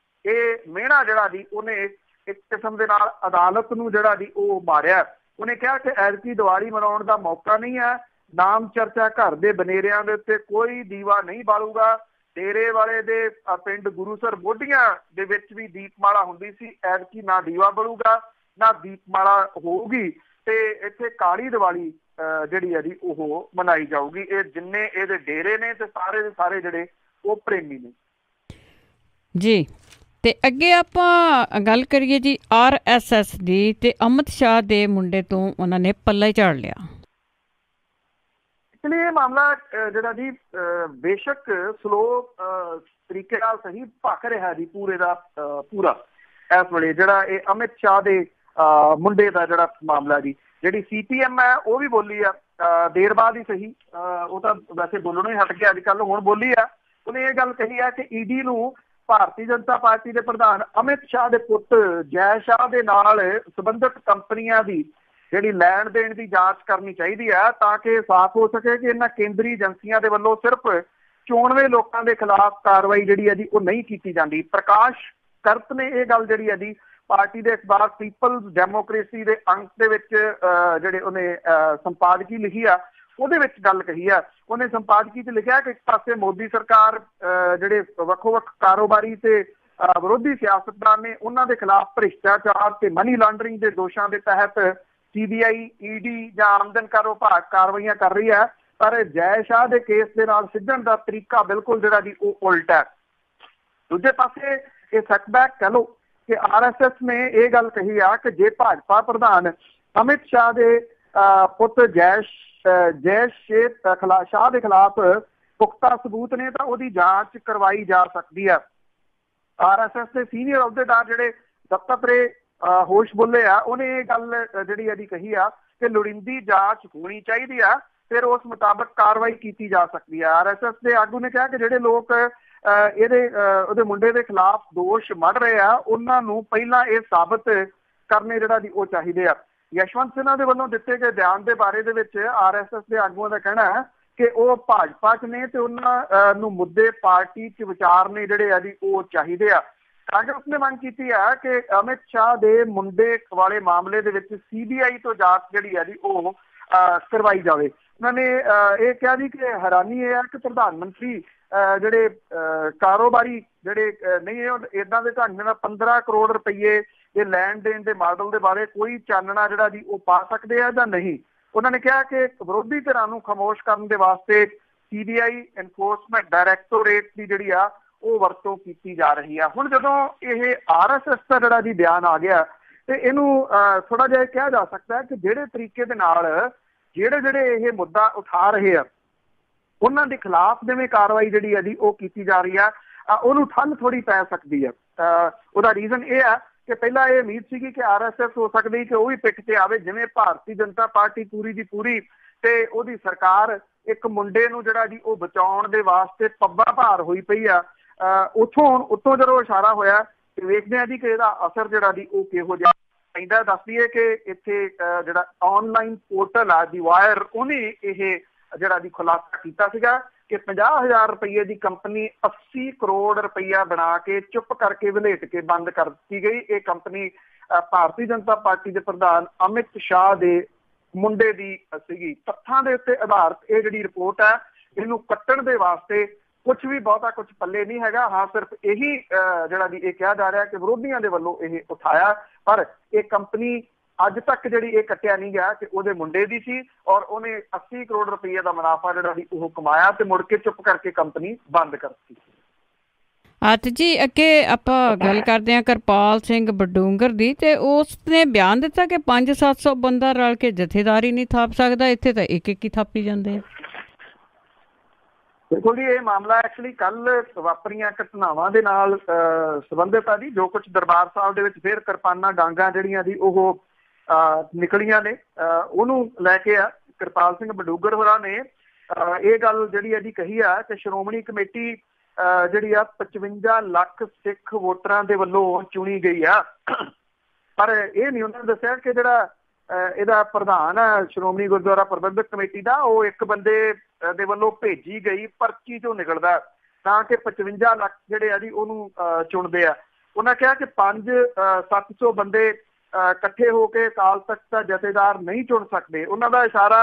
ਇਹ ਮਿਹਣਾ ਜਿਹੜਾ ਜੀ ਉਹਨੇ ਇੱਕ ਕਿਸਮ ਦੇ ਨਾਲ ਅਦਾਲਤ ਨੂੰ ਜਿਹੜਾ ਜੀ ਉਹ ਮਾਰਿਆ। ਉਹਨੇ ਕਿਹਾ ਕਿ ਐਤਕੀ ਦੀਵਾਲੀ ਮਨਾਉਣ ਦਾ ਮੌਕਾ ਨਹੀਂ ਹੈ। ਨਾਮ ਚਰਚਾ ਘਰ ਦੇ ਬਨੇਰਿਆਂ ਦੇ ਉੱਤੇ ਕੋਈ ਦੀਵਾ ਨਹੀਂ ਬਾਲੂਗਾ। ਡੇਰੇ ਵਾਲੇ ਦੇ ਪਿੰਡ ਗੁਰੂਸਰ ਬੋਡੀਆਂ ਦੇ ਵਿੱਚ ਵੀ ਦੀਪਮਾਲਾ ਹੁੰਦੀ ਸੀ, ਐਤਕੀ ਨਾ ਦੀਵਾ ਬਲੂਗਾ ਨਾ ਦੀਪਮਾਲਾ ਹੋਊਗੀ ਤੇ ਇੱਥੇ ਕਾਲੀ ਦੀਵਾਲੀ ਜਿਹੜੀ ਹੈ ਜੀ ਉਹ ਮਨਾਈ ਜਾਊਗੀ। ਇਹ ਜਿੰਨੇ ਇਹਦੇ ਡੇਰੇ ਨੇ ਤੇ ਸਾਰੇ ਦੇ ਸਾਰੇ ਜਿਹੜੇ ਉਹ ਪ੍ਰੇਮੀ ਨੇ ਜੀ। ਤੇ ਅੱਗੇ ਆਪਾਂ ਗੱਲ ਕਰੀਏ ਜੀ RSS ਦੀ, ਤੇ ਅਮਿਤ ਸ਼ਾਹ ਦੇ ਮੁੰਡੇ ਤੋਂ ਉਹਨਾਂ ਨੇ ਪੱਲਾ ਹੀ ਝਾੜ ਲਿਆ। ਇਸ ਲਈ ਇਹ ਮਾਮਲਾ ਜਿਹੜਾ ਜੀ ਬੇਸ਼ੱਕ ਸਲੋ ਤਰੀਕੇ ਨਾਲ ਸਹੀ ਭਖ ਰਿਹਾ ਜੀ ਪੂਰੇ ਦਾ ਪੂਰਾ ਇਸ ਵੇਲੇ ਜਿਹੜਾ ਇਹ ਅਮਿਤ ਸ਼ਾਹ ਦੇ ਮੁੰਡੇ ਦਾ ਜਿਹੜਾ ਮਾਮਲਾ ਜੀ। ਜਿਹੜੀ CPM ਹੈ ਉਹ ਵੀ ਬੋਲੀ ਆ ਦੇਰ ਬਾਅਦ ਹੀ ਸਹੀ, ਉਹ ਤਾਂ ਵੈਸੇ ਬੋਲਣੋਂ ਹੀ ਹਟ ਗਿਆ ਅੱਜ ਕੱਲ੍ਹ, ਹੁਣ ਬੋਲੀ ਆ। ਉਹਨੇ ਇਹ ਗੱਲ ਕਹੀ ਆ ਕਿ ED ਨੂੰ ਭਾਰਤੀ ਜਨਤਾ ਪਾਰਟੀ ਦੇ ਪ੍ਰਧਾਨ ਅਮਿਤ ਸ਼ਾਹ ਦੇ ਪੁੱਤ ਜੈ ਸ਼ਾਹ ਦੇ ਨਾਲ ਸੰਬੰਧਿਤ ਕੰਪਨੀਆਂ ਦੀ ਜਿਹੜੀ ਲੈਣ ਦੇਣ ਦੀ ਜਾਂਚ ਕਰਨੀ ਚਾਹੀਦੀ ਹੈ ਤਾਂ ਕਿ ਸਾਫ਼ ਹੋ ਸਕੇ ਕਿ ਇਹਨਾਂ ਕੇਂਦਰੀ ਏਜੰਸੀਆਂ ਦੇ ਵੱਲੋਂ ਸਿਰਫ ਚੋਣਵੇਂ ਲੋਕਾਂ ਦੇ ਖਿਲਾਫ ਕਾਰਵਾਈ ਜਿਹੜੀ ਹੈ ਜੀ ਉਹ ਨਹੀਂ ਕੀਤੀ ਜਾਂਦੀ। ਪ੍ਰਕਾਸ਼ ਕਰਤ ਨੇ ਇਹ ਗੱਲ ਜਿਹੜੀ ਹੈ ਜੀ ਪਾਰਟੀ ਦੇ ਅਖਬਾਰ ਪੀਪਲਜ਼ ਡੈਮੋਕ੍ਰੇਸੀ ਦੇ ਅੰਕ ਦੇ ਵਿੱਚ ਜਿਹੜੇ ਉਹਨੇ ਸੰਪਾਦਕੀ ਲਿਖੀ ਆ ਉਹਦੇ ਵਿੱਚ ਗੱਲ ਕਹੀ ਆ। ਉਹਨੇ ਸੰਪਾਦਕੀ 'ਚ ਲਿਖਿਆ ਕਿ ਇੱਕ ਪਾਸੇ ਮੋਦੀ ਸਰਕਾਰ ਜਿਹੜੇ ਵੱਖੋ ਵੱਖ ਕਾਰੋਬਾਰੀ ਤੇ ਵਿਰੋਧੀ ਸਿਆਸਤਦਾਨ ਨੇ ਉਹਨਾਂ ਦੇ ਖਿਲਾਫ ਭ੍ਰਿਸ਼ਟਾਚਾਰ ਤੇ ਮਨੀ ਲਾਂਡਰਿੰਗ ਦੇ ਦੋਸ਼ਾਂ ਦੇ ਤਹਿਤ CBI, ED ਜਾਂ ਆਮਦਨ ਕਰ ਵਿਭਾਗ ਕਾਰਵਾਈਆਂ ਕਰ ਰਹੀ ਹੈ। ਪਰ ਜੈ ਸ਼ਾਹ ਦੇ ਕੇਸ ਦੇ ਨਾਲ ਸਿੱਝਣ ਦਾ ਤਰੀਕਾ ਬਿਲਕੁਲ ਜਿਹੜਾ ਜੀ ਉਹ ਉਲਟ ਹੈ। ਦੂਜੇ ਪਾਸੇ ਇਹ ਸੈਟਬੈਕ ਕਹਿ ਲਓ ਕਿ RSS ਨੇ ਇਹ ਗੱਲ ਕਹੀ ਆ ਕਿ ਜੇ ਭਾਜਪਾ ਪ੍ਰਧਾਨ ਅਮਿਤ ਸ਼ਾਹ ਦੇ ਪੁੱਤ ਜੈ ਸ਼ਾਹ ਦੇ ਖਿਲਾਫ ਪੁਖਤਾ ਸਬੂਤ ਨੇ ਤਾਂ ਉਹਦੀ ਜਾਂਚ ਕਰਵਾਈ ਜਾ ਸਕਦੀ ਹੈ। RSS ਦੇ ਸੀਨੀਅਰ ਅਹੁਦੇਦਾਰ ਜਿਹੜੇ ਦੱਤਾਤਰੇ ਹੋਸ਼ ਬੁੱਲੇ ਆ, ਉਹਨੇ ਇਹ ਗੱਲ ਜਿਹੜੀ ਇਹਦੀ ਕਹੀ ਆ ਕਿ ਲੋੜੀਂਦੀ ਜਾਂਚ ਹੋਣੀ ਚਾਹੀਦੀ ਆ, ਫਿਰ ਉਸ ਮੁਤਾਬਕ ਕਾਰਵਾਈ ਕੀਤੀ ਜਾ ਸਕਦੀ ਹੈ। RSS ਦੇ ਆਗੂ ਨੇ ਕਿਹਾ ਕਿ ਜਿਹੜੇ ਲੋਕ ਉਹਦੇ ਮੁੰਡੇ ਦੇ ਖਿਲਾਫ ਦੋਸ਼ ਮੜ ਰਹੇ ਆ, ਉਹਨਾਂ ਨੂੰ ਪਹਿਲਾਂ ਇਹ ਸਾਬਤ ਕਰਨੇ ਜਿਹੜਾ ਦੀ ਉਹ ਚਾਹੀਦੇ ਆ। ਯਸ਼ਵੰਤ ਸਿਨਹਾ ਦੇ ਵੱਲੋਂ ਦਿੱਤੇ ਗਏ ਬਿਆਨ ਦੇ ਬਾਰੇ ਦੇ ਵਿੱਚ RSS ਦੇ ਆਗੂਆਂ ਦਾ ਕਹਿਣਾ ਹੈ ਕਿ ਉਹ ਭਾਜਪਾ 'ਚ ਨੇ ਤੇ ਉਹਨਾਂ ਨੂੰ ਮੁੱਦੇ ਪਾਰਟੀ 'ਚ ਵਿਚਾਰਨੇ ਜਿਹੜੇ ਆ ਜੀ ਉਹ ਚਾਹੀਦੇ ਆ। ਕਾਂਗਰਸ ਨੇ ਮੰਗ ਕੀਤੀ ਹੈ ਕਿ ਅਮਿਤ ਸ਼ਾਹ ਦੇ ਮੁੰਡੇ ਵਾਲੇ ਮਾਮਲੇ ਦੇ ਵਿੱਚ CBI ਤੋਂ ਜਾਂਚ ਜਿਹੜੀ ਆ ਜੀ ਉਹ ਕਰਵਾਈ ਜਾਵੇ। ਉਹਨਾਂ ਨੇ ਇਹ ਕਿਹਾ ਜੀ ਕਿ ਹੈਰਾਨੀ ਇਹ ਹੈ ਕਿ ਪ੍ਰਧਾਨ ਮੰਤਰੀ ਜਿਹੜੇ ਕਾਰੋਬਾਰੀ ਜਿਹੜੇ ਨਹੀਂ ਏਦਾਂ ਦੇ ਢੰਗ ਨਾਲ 15 ਕਰੋੜ ਰੁਪਈਏ ਦੇ ਲੈਣ ਦੇਣ ਦੇ ਮਾਡਲ ਦੇ ਬਾਰੇ ਕੋਈ ਚਾਨਣਾ ਜਿਹੜਾ ਜੀ ਉਹ ਪਾ ਸਕਦੇ ਆ ਜਾਂ ਨਹੀਂ। ਉਹਨਾਂ ਨੇ ਕਿਹਾ ਕਿ ਵਿਰੋਧੀ ਧਿਰਾਂ ਨੂੰ ਖਾਮੋਸ਼ ਕਰਨ ਦੇ ਵਾਸਤੇ CBI ਐਨਫੋਰਸਮੈਂਟ ਡਾਇਰੈਕਟੋਰੇਟ ਦੀ ਜਿਹੜੀ ਆ ਉਹ ਵਰਤੋਂ ਕੀਤੀ ਜਾ ਰਹੀ ਆ। ਹੁਣ ਜਦੋਂ ਇਹ RSS ਦਾ ਜਿਹੜਾ ਜੀ ਬਿਆਨ ਆ ਗਿਆ ਤੇ ਇਹਨੂੰ ਥੋੜਾ ਜਿਹਾ ਕਿਹਾ ਜਾ ਸਕਦਾ ਹੈ ਕਿ ਜਿਹੜੇ ਤਰੀਕੇ ਦੇ ਨਾਲ ਜਿਹੜੇ ਇਹ ਮੁੱਦਾ ਉਠਾ ਰਹੇ ਆ ਉਹਨਾਂ ਦੇ ਖਿਲਾਫ ਜਿਵੇਂ ਕਾਰਵਾਈ ਜਿਹੜੀ ਆ ਜੀ ਉਹ ਕੀਤੀ ਜਾ ਰਹੀ ਆ, ਉਹਨੂੰ ਠੱਲ ਥੋੜੀ ਪੈ ਸਕਦੀ ਆ। ਉਹਦਾ ਰੀਜ਼ਨ ਇਹ ਆ ਕਿ ਪਹਿਲਾਂ ਇਹ ਉਮੀਦ ਸੀਗੀ ਕਿ RSS ਹੋ ਸਕਦੀ ਕਿ ਉਹ ਵੀ ਪਿੱਠ ਤੇ ਆਵੇ, ਜਿਵੇਂ ਭਾਰਤੀ ਜਨਤਾ ਪਾਰਟੀ ਪੂਰੀ ਦੀ ਪੂਰੀ ਤੇ ਉਹਦੀ ਸਰਕਾਰ ਇੱਕ ਮੁੰਡੇ ਨੂੰ ਜਿਹੜਾ ਜੀ ਉਹ ਬਚਾਉਣ ਦੇ ਵਾਸਤੇ ਪੱਬਾਂ ਭਾਰ ਹੋਈ ਪਈ ਆ। ਉੱਥੋਂ ਜਦੋਂ ਇਸ਼ਾਰਾ ਹੋਇਆ ਤੇ ਵੇਖਦੇ ਆ ਜੀ ਕਿ ਇਹਦਾ ਅਸਰ ਜਿਹੜਾ ਜੀ ਉਹ ਕਿਹੋ ਜਿਹਾ ਪੈਂਦਾ। ਦੱਸ ਦਈਏ ਕਿ ਇੱਥੇ ਜਿਹੜਾ ਆਨਲਾਈਨ ਪੋਰਟਲ ਆ ਦੀ ਵਾਇਰ, ਉਹਨੇ ਇਹ ਜਿਹੜਾ ਦੀ ਖੁਲਾਸਾ ਕੀਤਾ ਸੀਗਾ ਕਿ 50,000 ਰੁਪਈਏ ਦੀ ਕੰਪਨੀ 80 ਕਰੋੜ ਰੁਪਈਆ ਬਣਾ ਕੇ ਚੁੱਪ ਕਰਕੇ ਵਲੇਟ ਕੇ ਬੰਦ ਕਰ ਦਿੱਤੀ ਗਈ। ਇਹ ਕੰਪਨੀ ਭਾਰਤੀ ਜਨਤਾ ਪਾਰਟੀ ਦੇ ਪ੍ਰਧਾਨ ਅਮਿਤ ਸ਼ਾਹ ਦੇ ਮੁੰਡੇ ਦੀ ਸੀਗੀ। ਤੱਥਾਂ ਦੇ ਉੱਤੇ ਆਧਾਰਿਤ ਇਹ ਜਿਹੜੀ ਰਿਪੋਰਟ ਹੈ, ਇਹਨੂੰ ਕੱਟਣ ਦੇ ਵਾਸਤੇ ਕੁਛ ਵੀ ਬਹੁਤਾ ਕੁਛ ਪੱਲੇ ਨਹੀਂ ਹੈਗਾ। ਹਾਂ, ਸਿਰਫ ਇਹੀ ਜਿਹੜਾ ਦੀ ਇਹ ਕਿਹਾ ਜਾ ਰਿਹਾ ਕਿ ਵਿਰੋਧੀਆਂ ਦੇ ਵੱਲੋਂ ਇਹ ਉਠਾਇਆ, ਪਰ ਇਹ ਕੰਪਨੀ ਅੱਜ ਤੱਕ ਜਿਹੜੀ ਇਹ ਕੱਟਿਆ ਨਹੀਂ ਗਿਆ ਕਿ ਉਹਦੇ ਮੁੰਡੇ ਦੀ ਸੀ ਔਰ ਉਹਨੇ 80 ਕਰੋੜ ਰੁਪਈਏ ਦਾ ਮੁਨਾਫਾ ਜਿਹੜਾ ਵੀ ਉਹ ਕਮਾਇਆ ਤੇ ਮੁੜ ਕੇ ਚੁੱਪ ਕਰਕੇ ਕੰਪਨੀ ਬੰਦ ਕਰਤੀ। ਜੀ ਅੱਗੇ ਆਪਾਂ ਗੱਲ ਕਰਦੇ ਹਾਂ ਕਿਰਪਾਲ ਸਿੰਘ ਬਡੂੰਗਰ ਦੀ, ਤੇ ਉਸ ਨੇ ਬਿਆਨ ਦਿੱਤਾ ਕਿ 500-700 ਬੰਦਾ ਰਲ ਕੇ ਜਥੇਦਾਰੀ ਨਹੀਂ ਥਾਪ ਸਕਦਾ, ਇੱਥੇ ਤਾਂ ਇੱਕ ਹੀ ਥਾਪੀ ਜਾਂਦੇ ਆ। ਬਿਲਕੁਲ ਜੀ, ਇਹ ਮਾਮਲਾ ਐਕਚੁਅਲੀ ਕੱਲ ਵਾਪਰੀਆਂ ਘਟਨਾਵਾਂ ਦੇ ਨਾਲ ਸੰਬੰਧਿਤ ਆ ਜੀ। ਜੋ ਕੁਛ ਦਰਬਾਰ ਸਾਹਿਬ ਦੇ ਵਿੱਚ ਫਿਰ ਕਿਰਪਾਨਾਂ ਡਾਂਗਾਂ ਜਿਹੜੀਆਂ ਦੀ ਉਹ ਨਿਕਲੀਆਂ ਨੇ, ਉਹਨੂੰ ਲੈ ਕੇ ਆ ਕਿਰਪਾਲ ਸਿੰਘ ਬਡੂੰਗਰ ਹੋਰਾਂ ਨੇ ਇਹ ਗੱਲ ਜਿਹੜੀ ਇਹਦੀ ਕਹੀ ਆ ਕਿ ਸ਼੍ਰੋਮਣੀ ਕਮੇਟੀ ਜਿਹੜੀ ਆ 55 ਲੱਖ ਸਿੱਖ ਵੋਟਰਾਂ ਦੇ ਵੱਲੋਂ ਚੁਣੀ ਗਈ ਆ, ਪਰ ਇਹ ਨਹੀਂ ਉਹਨਾਂ ਨੇ ਦੱਸਿਆ ਕਿ ਜਿਹੜਾ ਇਹਦਾ ਪ੍ਰਧਾਨ ਆ ਸ਼੍ਰੋਮਣੀ ਗੁਰਦੁਆਰਾ ਪ੍ਰਬੰਧਕ ਕਮੇਟੀ ਦਾ, ਉਹ ਇੱਕ ਬੰਦੇ ਦੇ ਵੱਲੋਂ ਭੇਜੀ ਗਈ ਪਰਚੀ ਚੋਂ ਨਿਕਲਦਾ, ਤਾਂ ਕਿ 55 ਲੱਖ ਜਿਹੜੇ ਆ ਜੀ ਉਹਨੂੰ ਚੁਣਦੇ ਆ। ਉਹਨਾਂ ਕਿਹਾ ਕਿ 500-700 ਬੰਦੇ ਇਕੱਠੇ ਹੋ ਕੇ ਅਕਾਲ ਤਖਤ ਦਾ ਜਥੇਦਾਰ ਨਹੀਂ ਚੁਣ ਸਕਦੇ। ਉਹਨਾਂ ਦਾ ਇਸ਼ਾਰਾ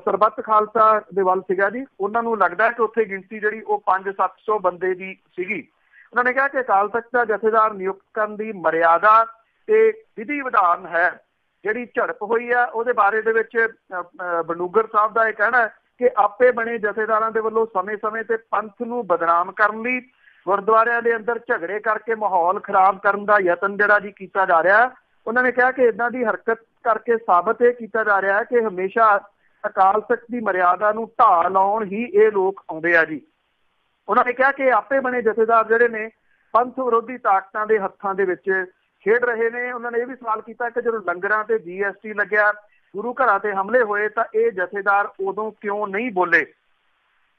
ਸਰਬੱਤ ਖਾਲਸਾ ਦੇ ਵੱਲ ਸੀਗਾ ਜੀ। ਉਹਨਾਂ ਨੂੰ ਲੱਗਦਾ ਕਿ ਉੱਥੇ ਗਿਣਤੀ ਜਿਹੜੀ ਉਹ 500-700 ਬੰਦੇ ਦੀ ਸੀਗੀ। ਉਹਨਾਂ ਨੇ ਕਿਹਾ ਕਿ ਅਕਾਲ ਤਖਤ ਦਾ ਜਥੇਦਾਰ ਨਿਯੁਕਤ ਕਰਨ ਦੀ ਮਰਿਆਦਾ ਤੇ ਵਿਧੀ ਵਿਧਾਨ ਹੈ। ਜਿਹੜੀ ਝੜਪ ਹੋਈ ਆ ਉਹਦੇ ਬਾਰੇ ਦੇ ਵਿੱਚ ਬਡੂੰਗਰ ਸਾਹਿਬ ਦਾ ਇਹ ਕਹਿਣਾ ਕਿ ਆਪੇ ਬਣੇ ਜਥੇਦਾਰਾਂ ਦੇ ਵੱਲੋਂ ਸਮੇਂ-ਸਮੇਂ ਤੇ ਪੰਥ ਨੂੰ ਬਦਨਾਮ ਕਰਨ ਲਈ ਗੁਰਦੁਆਰਿਆਂ ਦੇ ਅੰਦਰ ਝਗੜੇ ਕਰਕੇ ਮਾਹੌਲ ਖਰਾਬ ਕਰਨ ਦਾ ਯਤਨ ਜਿਹੜਾ ਜੀ ਕੀਤਾ ਜਾ ਰਿਹਾ। ਉਹਨਾਂ ਨੇ ਕਿਹਾ ਕਿ ਏਦਾਂ ਦੀ ਹਰਕਤ ਕਰਕੇ ਸਾਬਤ ਇਹ ਕੀਤਾ ਜਾ ਰਿਹਾ ਹੈ ਕਿ ਹਮੇਸ਼ਾ ਅਕਾਲ ਤਖਤ ਦੀ ਮਰਿਆਦਾ ਨੂੰ ਢਾਹ ਲਾਉਣ ਹੀ ਇਹ ਲੋਕ ਆਉਂਦੇ ਆ ਜੀ। ਉਹਨਾਂ ਨੇ ਕਿਹਾ ਕਿ ਆਪੇ ਬਣੇ ਜਥੇਦਾਰ ਜਿਹੜੇ ਨੇ ਪੰਥ ਵਿਰੋਧੀ ਤਾਕਤਾਂ ਦੇ ਹੱਥਾਂ ਦੇ ਵਿੱਚ ਖੇਡ ਰਹੇ ਨੇ। ਉਹਨਾਂ ਨੇ ਇਹ ਵੀ ਸਵਾਲ ਕੀਤਾ ਕਿ ਜਦੋਂ ਲੰਗਰਾਂ ਤੇ GST ਲੱਗਿਆ, ਗੁਰੂ ਘਰਾਂ ਤੇ ਹਮਲੇ ਹੋਏ, ਤਾਂ ਇਹ ਜਥੇਦਾਰ ਉਦੋਂ ਕਿਉਂ ਨਹੀਂ ਬੋਲੇ।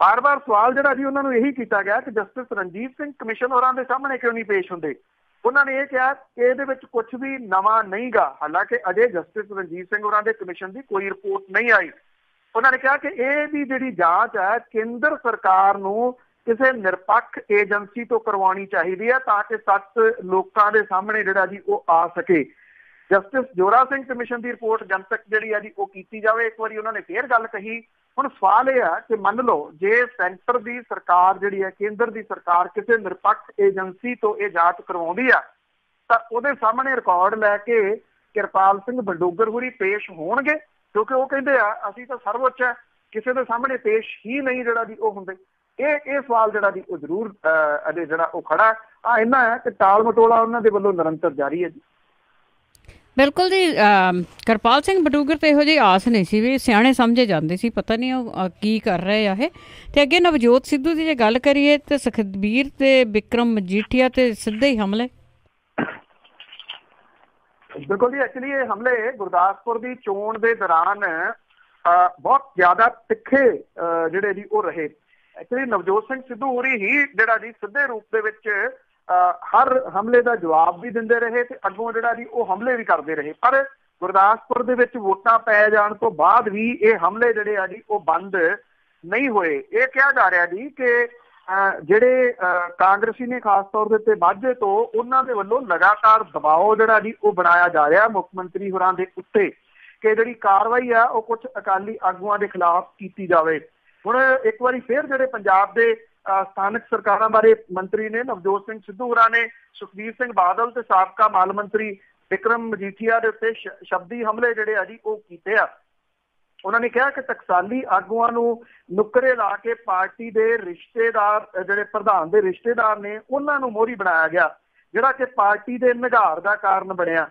ਬਾਰ-ਬਾਰ ਸਵਾਲ ਜਿਹੜਾ ਜੀ ਉਹਨਾਂ ਨੂੰ ਇਹੀ ਕੀਤਾ ਗਿਆ ਕਿ ਜਸਟਿਸ ਰਣਜੀਤ ਸਿੰਘ ਕਮਿਸ਼ਨ ਹੋਰਾਂ ਦੇ ਸਾਹਮਣੇ ਕਿਉਂ ਨਹੀਂ ਪੇਸ਼ ਹੁੰਦੇ। ਉਹਨਾਂ ਨੇ ਇਹ ਕਿਹਾ ਕਿ ਇਹਦੇ ਵਿੱਚ ਕੁਝ ਵੀ ਨਵਾਂ ਨਹੀਂਗਾ, ਹਾਲਾਂਕਿ ਅਜੇ ਜਸਟਿਸ ਰਣਜੀਤ ਸਿੰਘ ਹੋਰਾਂ ਦੇ ਕਮਿਸ਼ਨ ਦੀ ਕੋਈ ਰਿਪੋਰਟ ਨਹੀਂ ਆਈ। ਉਹਨਾਂ ਨੇ ਕਿਹਾ ਕਿ ਇਹਦੀ ਜਿਹੜੀ ਜਾਂਚ ਹੈ ਕੇਂਦਰ ਸਰਕਾਰ ਨੂੰ ਕਿਸੇ ਨਿਰਪੱਖ ਏਜੰਸੀ ਤੋਂ ਕਰਵਾਉਣੀ ਚਾਹੀਦੀ ਹੈ ਤਾਂ ਕਿ ਸੱਚ ਲੋਕਾਂ ਦੇ ਸਾਹਮਣੇ ਜਿਹੜਾ ਜੀ ਉਹ ਆ ਸਕੇ। ਜਸਟਿਸ ਜੋਰਾ ਸਿੰਘ ਕਮਿਸ਼ਨ ਦੀ ਰਿਪੋਰਟ ਜਨਤਕ ਜਿਹੜੀ ਆ ਜੀ ਉਹ ਕੀਤੀ ਜਾਵੇ। ਇੱਕ ਵਾਰੀ ਉਹਨਾਂ ਨੇ ਫੇਰ ਗੱਲ ਕਹੀ ਹੁਣ ਸਵਾਲ ਇਹ ਆ ਕਿ ਮੰਨ ਲਓ ਜੇ ਸੈਂਟਰ ਦੀ ਸਰਕਾਰ ਜਿਹੜੀ ਹੈ, ਕੇਂਦਰ ਦੀ ਸਰਕਾਰ ਕਿਸੇ ਨਿਰਪੱਖ ਏਜੰਸੀ ਤੋਂ ਇਹ ਜਾਂਚ ਕਰਵਾਉਂਦੀ ਆ ਤਾਂ ਉਹਦੇ ਸਾਹਮਣੇ ਰਿਕਾਰਡ ਲੈ ਕੇ ਕਿਰਪਾਲ ਸਿੰਘ ਬਡੂੰਗਰ ਹੋਰੀ ਪੇਸ਼ ਹੋਣਗੇ? ਕਿਉਂਕਿ ਉਹ ਕਹਿੰਦੇ ਆ ਅਸੀਂ ਤਾਂ ਸਰਵਉੱਚ ਹੈ, ਕਿਸੇ ਦੇ ਸਾਹਮਣੇ ਪੇਸ਼ ਹੀ ਨਹੀਂ ਜਿਹੜਾ ਜੀ ਉਹ ਹੁੰਦੇ। ਇਹ ਸਵਾਲ ਜਿਹੜਾ ਜੀ ਉਹ ਜ਼ਰੂਰ ਅਜੇ ਜਿਹੜਾ ਉਹ ਖੜਾ ਆ। ਇੰਨਾ ਹੈ ਕਿ ਟਾਲ ਮਟੋਲਾ ਉਹਨਾਂ ਦੇ ਵੱਲੋਂ ਨਿਰੰਤਰ ਜਾਰੀ ਹੈ ਜੀ। ਬਿਲਕੁਲ ਜੀ। ਕਿਰਪਾਲ ਸਿੰਘ ਬਡੂੰਗਰ ਤੇ ਇਹੋ ਜਿਹੀ ਆਸ ਨਹੀਂ ਸੀ, ਵੀ ਸਿਆਣੇ ਸਮਝੇ ਜਾਂਦੇ ਸੀ, ਪਤਾ ਨਹੀਂ ਉਹ ਕੀ ਕਰ ਰਹੇ ਆ ਇਹ। ਤੇ ਅੱਗੇ ਨਵਜੋਤ ਸਿੱਧੂ ਦੀ ਜੇ ਗੱਲ ਕਰੀਏ ਤੇ ਸੁਖਬੀਰ ਤੇ ਬਿਕਰਮ ਮਜੀਠੀਆ ਤੇ ਸਿੱਧੇ ਹੀ ਹਮਲੇ। ਬਿਲਕੁਲ ਜੀ। ਐਕਚੁਅਲੀ ਇਹ ਹਮਲੇ ਗੁਰਦਾਸਪੁਰ ਦੀ ਚੋਣ ਦੇ ਦੌਰਾਨ ਬਹੁਤ ਜ਼ਿਆਦਾ ਤਿੱਖੇ ਜਿਹੜੇ ਜੀ ਉਹ ਰਹੇ। ਐਕਚੁਅਲੀ ਨਵਜੋਤ ਸਿੰਘ ਸਿੱਧੂ ਹੋਰੀ ਹੀ ਜਿਹੜਾ ਜੀ ਸਿੱਧੇ ਰੂਪ ਦੇ ਵਿੱਚ ਹਰ ਹਮਲੇ ਦਾ ਜਵਾਬ ਵੀ ਦਿੰਦੇ ਰਹੇ ਤੇ ਅੱਗੋਂ ਜਿਹੜਾ ਜੀ ਉਹ ਹਮਲੇ ਵੀ ਕਰਦੇ ਰਹੇ। ਪਰ ਗੁਰਦਾਸਪੁਰ ਦੇ ਵਿੱਚ ਵੋਟਾਂ ਪੈ ਜਾਣ ਤੋਂ ਬਾਅਦ ਵੀ ਇਹ ਹਮਲੇ ਜਿਹੜੇ ਆ ਜੀ ਉਹ ਬੰਦ ਨਹੀਂ ਹੋਏ। ਇਹ ਕਿਹਾ ਜਾ ਰਿਹਾ ਜੀ ਕਿ ਜਿਹੜੇ ਕਾਂਗਰਸੀ ਨੇ ਖਾਸ ਤੌਰ ਦੇ ਉੱਤੇ ਮਾਝੇ ਤੋਂ, ਉਹਨਾਂ ਦੇ ਵੱਲੋਂ ਲਗਾਤਾਰ ਦਬਾਅ ਜਿਹੜਾ ਜੀ ਉਹ ਬਣਾਇਆ ਜਾ ਰਿਹਾ ਮੁੱਖ ਮੰਤਰੀ ਹੋਰਾਂ ਦੇ ਉੱਤੇ ਕਿ ਜਿਹੜੀ ਕਾਰਵਾਈ ਆ ਉਹ ਕੁਝ ਅਕਾਲੀ ਆਗੂਆਂ ਦੇ ਖਿਲਾਫ ਕੀਤੀ ਜਾਵੇ। ਹੁਣ ਇੱਕ ਵਾਰੀ ਫਿਰ ਜਿਹੜੇ ਪੰਜਾਬ ਦੇ ਸਥਾਨਕ ਸਰਕਾਰਾਂ ਬਾਰੇ ਮੰਤਰੀ ਨੇ ਨਵਜੋਤ ਸਿੰਘ ਸਿੱਧੂ ਹੋਰਾਂ ਨੇ ਸੁਖਬੀਰ ਸਿੰਘ ਬਾਦਲ ਤੇ ਸਾਬਕਾ ਮਾਲ ਮੰਤਰੀ ਬਿਕਰਮ ਮਜੀਠੀਆ ਦੇ ਉੱਤੇ ਸ਼ਬਦੀ ਹਮਲੇ ਜਿਹੜੇ ਆ ਜੀ ਉਹ ਕੀਤੇ ਆ। ਉਹਨਾਂ ਨੇ ਕਿਹਾ ਕਿ ਟਕਸਾਲੀ ਆਗੂਆਂ ਨੂੰ ਨੁੱਕਰੇ ਲਾ ਕੇ ਪਾਰਟੀ ਦੇ ਰਿਸ਼ਤੇਦਾਰ, ਜਿਹੜੇ ਪ੍ਰਧਾਨ ਦੇ ਰਿਸ਼ਤੇਦਾਰ ਨੇ, ਉਹਨਾਂ ਨੂੰ ਮੋਹਰੀ ਬਣਾਇਆ ਗਿਆ, ਜਿਹੜਾ ਕਿ ਪਾਰਟੀ ਦੇ ਨਿਘਾਰ ਦਾ ਕਾਰਨ ਬਣਿਆ।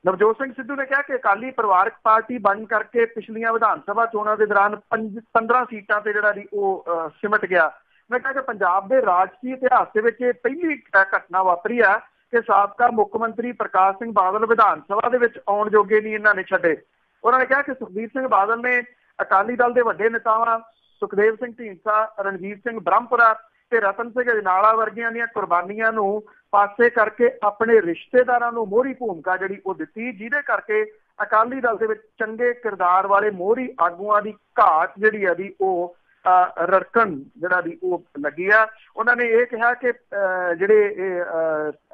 ਨਵਜੋਤ ਸਿੰਘ ਸਿੱਧੂ ਨੇ ਕਿਹਾ ਕਿ ਅਕਾਲੀ ਪਰਿਵਾਰਕ ਪਾਰਟੀ ਬਣ ਕਰਕੇ ਪਿਛਲੀਆਂ ਵਿਧਾਨ ਸਭਾ ਚੋਣਾਂ ਦੇ ਦੌਰਾਨ 15 ਸੀਟਾਂ ਤੇ ਜਿਹੜਾ ਜੀ ਉਹ ਸਿਮਟ ਗਿਆ। ਮੈਂ ਕਿਹਾ ਕਿ ਪੰਜਾਬ ਦੇ ਰਾਜਸੀ ਇਤਿਹਾਸ ਦੇ ਵਿੱਚ ਇਹ ਪਹਿਲੀ ਘਟਨਾ ਵਾਪਰੀ ਆ ਕਿ ਸਾਬਕਾ ਮੁੱਖ ਮੰਤਰੀ ਪ੍ਰਕਾਸ਼ ਸਿੰਘ ਬਾਦਲ ਵਿਧਾਨ ਸਭਾ ਦੇ ਵਿੱਚ ਆਉਣ ਜੋਗੇ ਨਹੀਂ ਇਹਨਾਂ ਨੇ ਛੱਡੇ। ਉਹਨਾਂ ਨੇ ਕਿਹਾ ਕਿ ਸੁਖਬੀਰ ਸਿੰਘ ਬਾਦਲ ਨੇ ਅਕਾਲੀ ਦਲ ਦੇ ਵੱਡੇ ਨੇਤਾਵਾਂ ਸੁਖਦੇਵ ਸਿੰਘ ਢੀਂਡਸਾ, ਰਣਜੀਤ ਸਿੰਘ ਬ੍ਰਹਮਪੁਰਾ ਤੇ ਰਤਨ ਸਿੰਘ ਅਜਨਾਲਾ ਵਰਗੀਆਂ ਦੀਆਂ ਕੁਰਬਾਨੀਆਂ ਨੂੰ ਪਾਸੇ ਕਰਕੇ ਆਪਣੇ ਰਿਸ਼ਤੇਦਾਰਾਂ ਨੂੰ ਮੋਹਰੀ ਭੂਮਿਕਾ ਜਿਹੜੀ ਉਹ ਦਿੱਤੀ, ਜਿਹਦੇ ਕਰਕੇ ਅਕਾਲੀ ਦਲ ਦੇ ਵਿੱਚ ਚੰਗੇ ਕਿਰਦਾਰ ਵਾਲੇ ਮੋਹਰੀ ਆਗੂਆਂ ਦੀ ਘਾਟ ਜਿਹੜੀ ਆ ਦੀ ਉਹ ਰੜਕਣ ਜਿਹੜਾ ਦੀ ਉਹ ਲੱਗੀ ਆ। ਉਹਨਾਂ ਨੇ ਇਹ ਕਿਹਾ ਕਿ ਜਿਹੜੇ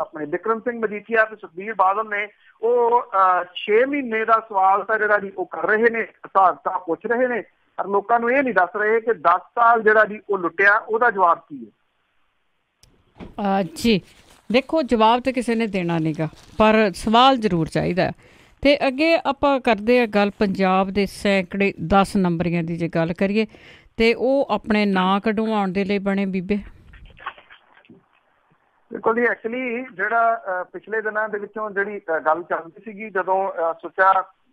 ਆਪਣੇ ਬਿਕਰਮ ਸਿੰਘ ਮਜੀਠੀਆ ਤੇ ਸੁਖਬੀਰ ਬਾਦਲ ਨੇ ਉਹ 6 ਮਹੀਨੇ ਦਾ ਸਵਾਲ ਤਾਂ ਜਿਹੜਾ ਜੀ ਉਹ ਕਰ ਰਹੇ ਨੇ, ਹਿਸਾਬ ਪੁੱਛ ਰਹੇ ਨੇ, ਪਰ ਲੋਕਾਂ ਨੂੰ ਇਹ ਨਹੀਂ ਦੱਸ ਰਹੇ ਕਿ 10 ਸਾਲ ਜਿਹੜਾ ਜੀ ਉਹ ਲੁੱਟਿਆ ਉਹਦਾ ਜਵਾਬ ਕੀ ਹੈ। ਜੀ ਦੇਖੋ, ਜਵਾਬ ਤਾਂ ਕਿਸੇ ਨੇ ਦੇਣਾ ਨਹੀਂਗਾ, ਪਰ ਸਵਾਲ ਜ਼ਰੂਰ ਚਾਹੀਦਾ। ਤੇ ਅੱਗੇ ਆਪਾਂ ਕਰਦੇ ਆ ਗੱਲ ਪੰਜਾਬ ਦੇ ਸੈਂਕੜੇ 10 ਨੰਬਰੀਆਂ ਦੀ। ਜੇ ਗੱਲ ਕਰੀਏ ਤੇ ਉਹ ਆਪਣੇ ਨਾਂ ਕਢਵਾਉਣ ਦੇ ਲਈ ਬਣੇ ਬੀਬੇ। ਬਿਲਕੁਲ ਜੀ। ਐਕਚੁਅਲੀ ਜਿਹੜਾ ਪਿਛਲੇ ਦਿਨਾਂ ਦੇ ਵਿੱਚੋਂ ਜਿਹੜੀ ਗੱਲ ਚੱਲਦੀ ਸੀਗੀ, ਜਦੋਂ ਸੁੱਚਾ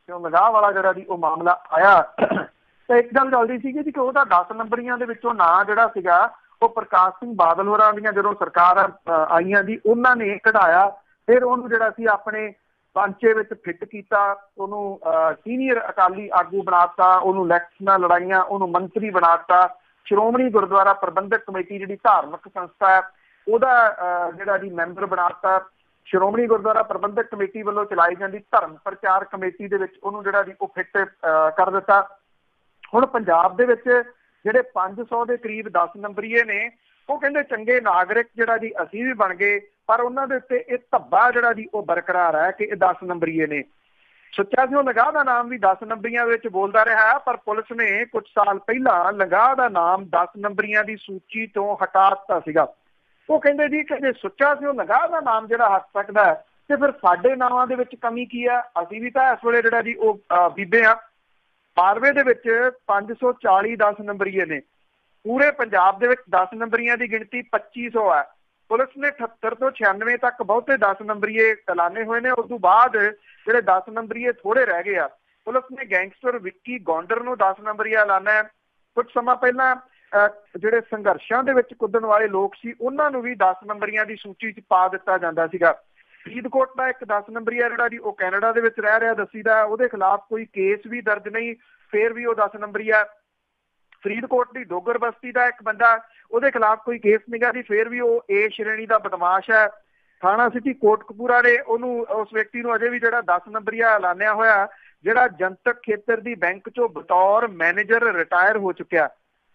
ਨਿਗਾਹ ਵਾਲਾ ਜਿਹੜਾ ਜੀ ਉਹ ਮਾਮਲਾ ਆਇਆ ਤਾਂ ਇੱਕ ਗੱਲ ਚੱਲਦੀ ਸੀਗੀ ਜੀ ਕਿ ਉਹਦਾ 10 ਨੰਬਰੀਆਂ ਦੇ ਵਿੱਚੋਂ ਨਾਂ ਜਿਹੜਾ ਸੀਗਾ ਉਹ ਪ੍ਰਕਾਸ਼ ਸਿੰਘ ਬਾਦਲ ਹੋਰਾਂ ਦੀਆਂ ਜਦੋਂ ਸਰਕਾਰ ਆਈਆਂ ਜੀ ਉਹਨਾਂ ਨੇ ਕਢਾਇਆ। ਫਿਰ ਉਹਨੂੰ ਜਿਹੜਾ ਸੀ ਆਪਣੇ ਪਾਂਚੇ ਵਿੱਚ ਫਿੱਟ ਕੀਤਾ, ਉਹਨੂੰ ਸੀਨੀਅਰ ਅਕਾਲੀ ਆਗੂ ਬਣਾਤਾ, ਉਹਨੂੰ ਇਲੈਕਸ਼ਨਾਂ ਲੜਾਈਆਂ, ਉਹਨੂੰ ਮੰਤਰੀ ਬਣਾਤਾ। ਸ਼੍ਰੋਮਣੀ ਗੁਰਦੁਆਰਾ ਪ੍ਰਬੰਧਕ ਕਮੇਟੀ ਜਿਹੜੀ ਧਾਰਮਿਕ ਸੰਸਥਾ ਹੈ ਉਹਦਾ ਜਿਹੜਾ ਜੀ ਮੈਂਬਰ ਬਣਾਤਾ। ਸ਼੍ਰੋਮਣੀ ਗੁਰਦੁਆਰਾ ਪ੍ਰਬੰਧਕ ਕਮੇਟੀ ਵੱਲੋਂ ਚਲਾਈ ਜਾਂਦੀ ਧਰਮ ਪ੍ਰਚਾਰ ਕਮੇਟੀ ਦੇ ਵਿੱਚ ਉਹਨੂੰ ਜਿਹੜਾ ਜੀ ਉਹ ਫਿੱਟ ਕਰ ਦਿੱਤਾ। ਹੁਣ ਪੰਜਾਬ ਦੇ ਵਿੱਚ ਜਿਹੜੇ 500 ਦੇ ਕਰੀਬ 10 ਨੰਬਰੀਏ ਨੇ, ਉਹ ਕਹਿੰਦੇ ਚੰਗੇ ਨਾਗਰਿਕ ਜਿਹੜਾ ਜੀ ਅਸੀਂ ਵੀ ਬਣ ਗਏ, ਪਰ ਉਹਨਾਂ ਦੇ ਉੱਤੇ ਇਹ ਧੱਬਾ ਜਿਹੜਾ ਜੀ ਉਹ ਬਰਕਰਾਰ ਹੈ ਕਿ ਇਹ 10 ਨੰਬਰੀਏ ਨੇ। ਸੁੱਚਾ ਸਿੰਘ ਲੰਗਾਹ ਦਾ ਨਾਮ ਵੀ 10 ਨੰਬਰੀਆਂ ਵਿੱਚ ਬੋਲਦਾ ਰਿਹਾ, ਪਰ ਪੁਲਿਸ ਨੇ ਕੁਝ ਸਾਲ ਪਹਿਲਾਂ ਲੰਗਾਹ ਦਾ ਨਾਮ 10 ਨੰਬਰੀਆਂ ਦੀ ਸੂਚੀ ਤੋਂ ਹਟਾ ਦਿੱਤਾ ਸੀਗਾ। ਉਹ ਕਹਿੰਦੇ ਜੀ ਕਿ ਜੇ ਸੁੱਚਾ ਸਿੰਘ ਲੰਗਾਹ ਦਾ ਨਾਮ ਜਿਹੜਾ ਹਟ ਸਕਦਾ ਹੈ ਤੇ ਫਿਰ ਸਾਡੇ ਨਾਵਾਂ ਦੇ ਵਿੱਚ ਕਮੀ ਕੀ ਆ? ਅਸੀਂ ਵੀ ਤਾਂ ਇਸ ਵੇਲੇ ਜਿਹੜਾ ਜੀ ਉਹ ਬੀਬੇ ਆ। ਮਾਲਵੇ ਦੇ ਵਿੱਚ 540 10 ਨੰਬਰੀਏ ਨੇ। ਪੂਰੇ ਪੰਜਾਬ ਦੇ ਵਿੱਚ 10 ਨੰਬਰੀਆਂ ਦੀ ਗਿਣਤੀ 2500 ਹੈ। ਪੁਲਿਸ ਨੇ 78 ਤੋਂ 96 ਤੱਕ ਬਹੁਤੇ 10 ਨੰਬਰੀਏ ਐਲਾਨੇ ਹੋਏ ਨੇ। ਉਸ ਤੋਂ ਬਾਅਦ ਜਿਹੜੇ 10 ਨੰਬਰੀਏ ਥੋੜੇ ਰਹਿ ਗਏ ਆ। ਪੁਲਿਸ ਨੇ ਗੈਂਗਸਟਰ ਵਿੱਕੀ ਗੌਂਡਰ ਨੂੰ 10 ਨੰਬਰੀਆ ਐਲਾਨਾ। ਕੁਝ ਸਮਾਂ ਪਹਿਲਾਂ ਜਿਹੜੇ ਸੰਘਰਸ਼ਾਂ ਦੇ ਵਿੱਚ ਕੁੱਦਣ ਵਾਲੇ ਲੋਕ ਸੀ ਉਹਨਾਂ ਨੂੰ ਵੀ 10 ਨੰਬਰੀਆਂ ਦੀ ਸੂਚੀ 'ਚ ਪਾ ਦਿੱਤਾ ਜਾਂਦਾ ਸੀਗਾ। ਫਰੀਦਕੋਟ ਦਾ ਇੱਕ 10 ਨੰਬਰੀਆ ਜਿਹੜਾ ਜੀ ਉਹ ਕੈਨੇਡਾ ਦੇ ਵਿੱਚ ਰਹਿ ਰਿਹਾ ਦੱਸੀਦਾ, ਉਹਦੇ ਖਿਲਾਫ ਕੋਈ ਕੇਸ ਵੀ ਦਰਜ ਨਹੀਂ, ਫੇਰ ਵੀ ਉਹ 10 ਨੰਬਰੀਆ। ਫਰੀਦਕੋਟ ਦੀ ਡੋਗਰ ਬਸਤੀ ਦਾ ਇੱਕ ਬੰਦਾ, ਉਹਦੇ ਖਿਲਾਫ ਕੋਈ ਕੇਸ ਨਿਗਾ ਜੀ, ਫੇਰ ਵੀ ਉਹ ਏ ਸ਼੍ਰੇਣੀ ਦਾ ਬਦਮਾਸ਼ ਹੈ। ਥਾਣਾ ਸਿਟੀ ਕੋਟਕਪੂਰਾ ਨੇ ਉਹਨੂੰ, ਉਸ ਵਿਅਕਤੀ ਨੂੰ ਅਜੇ ਵੀ ਜਿਹੜਾ 10 ਨੰਬਰੀਆ ਐਲਾਨਿਆ ਹੋਇਆ, ਜਿਹੜਾ ਜਨਤਕ ਖੇਤਰ ਦੀ ਬੈਂਕ 'ਚੋਂ ਬਤੌਰ ਮੈਨੇਜਰ ਰਿਟਾਇਰ ਹੋ ਚੁੱਕਿਆ।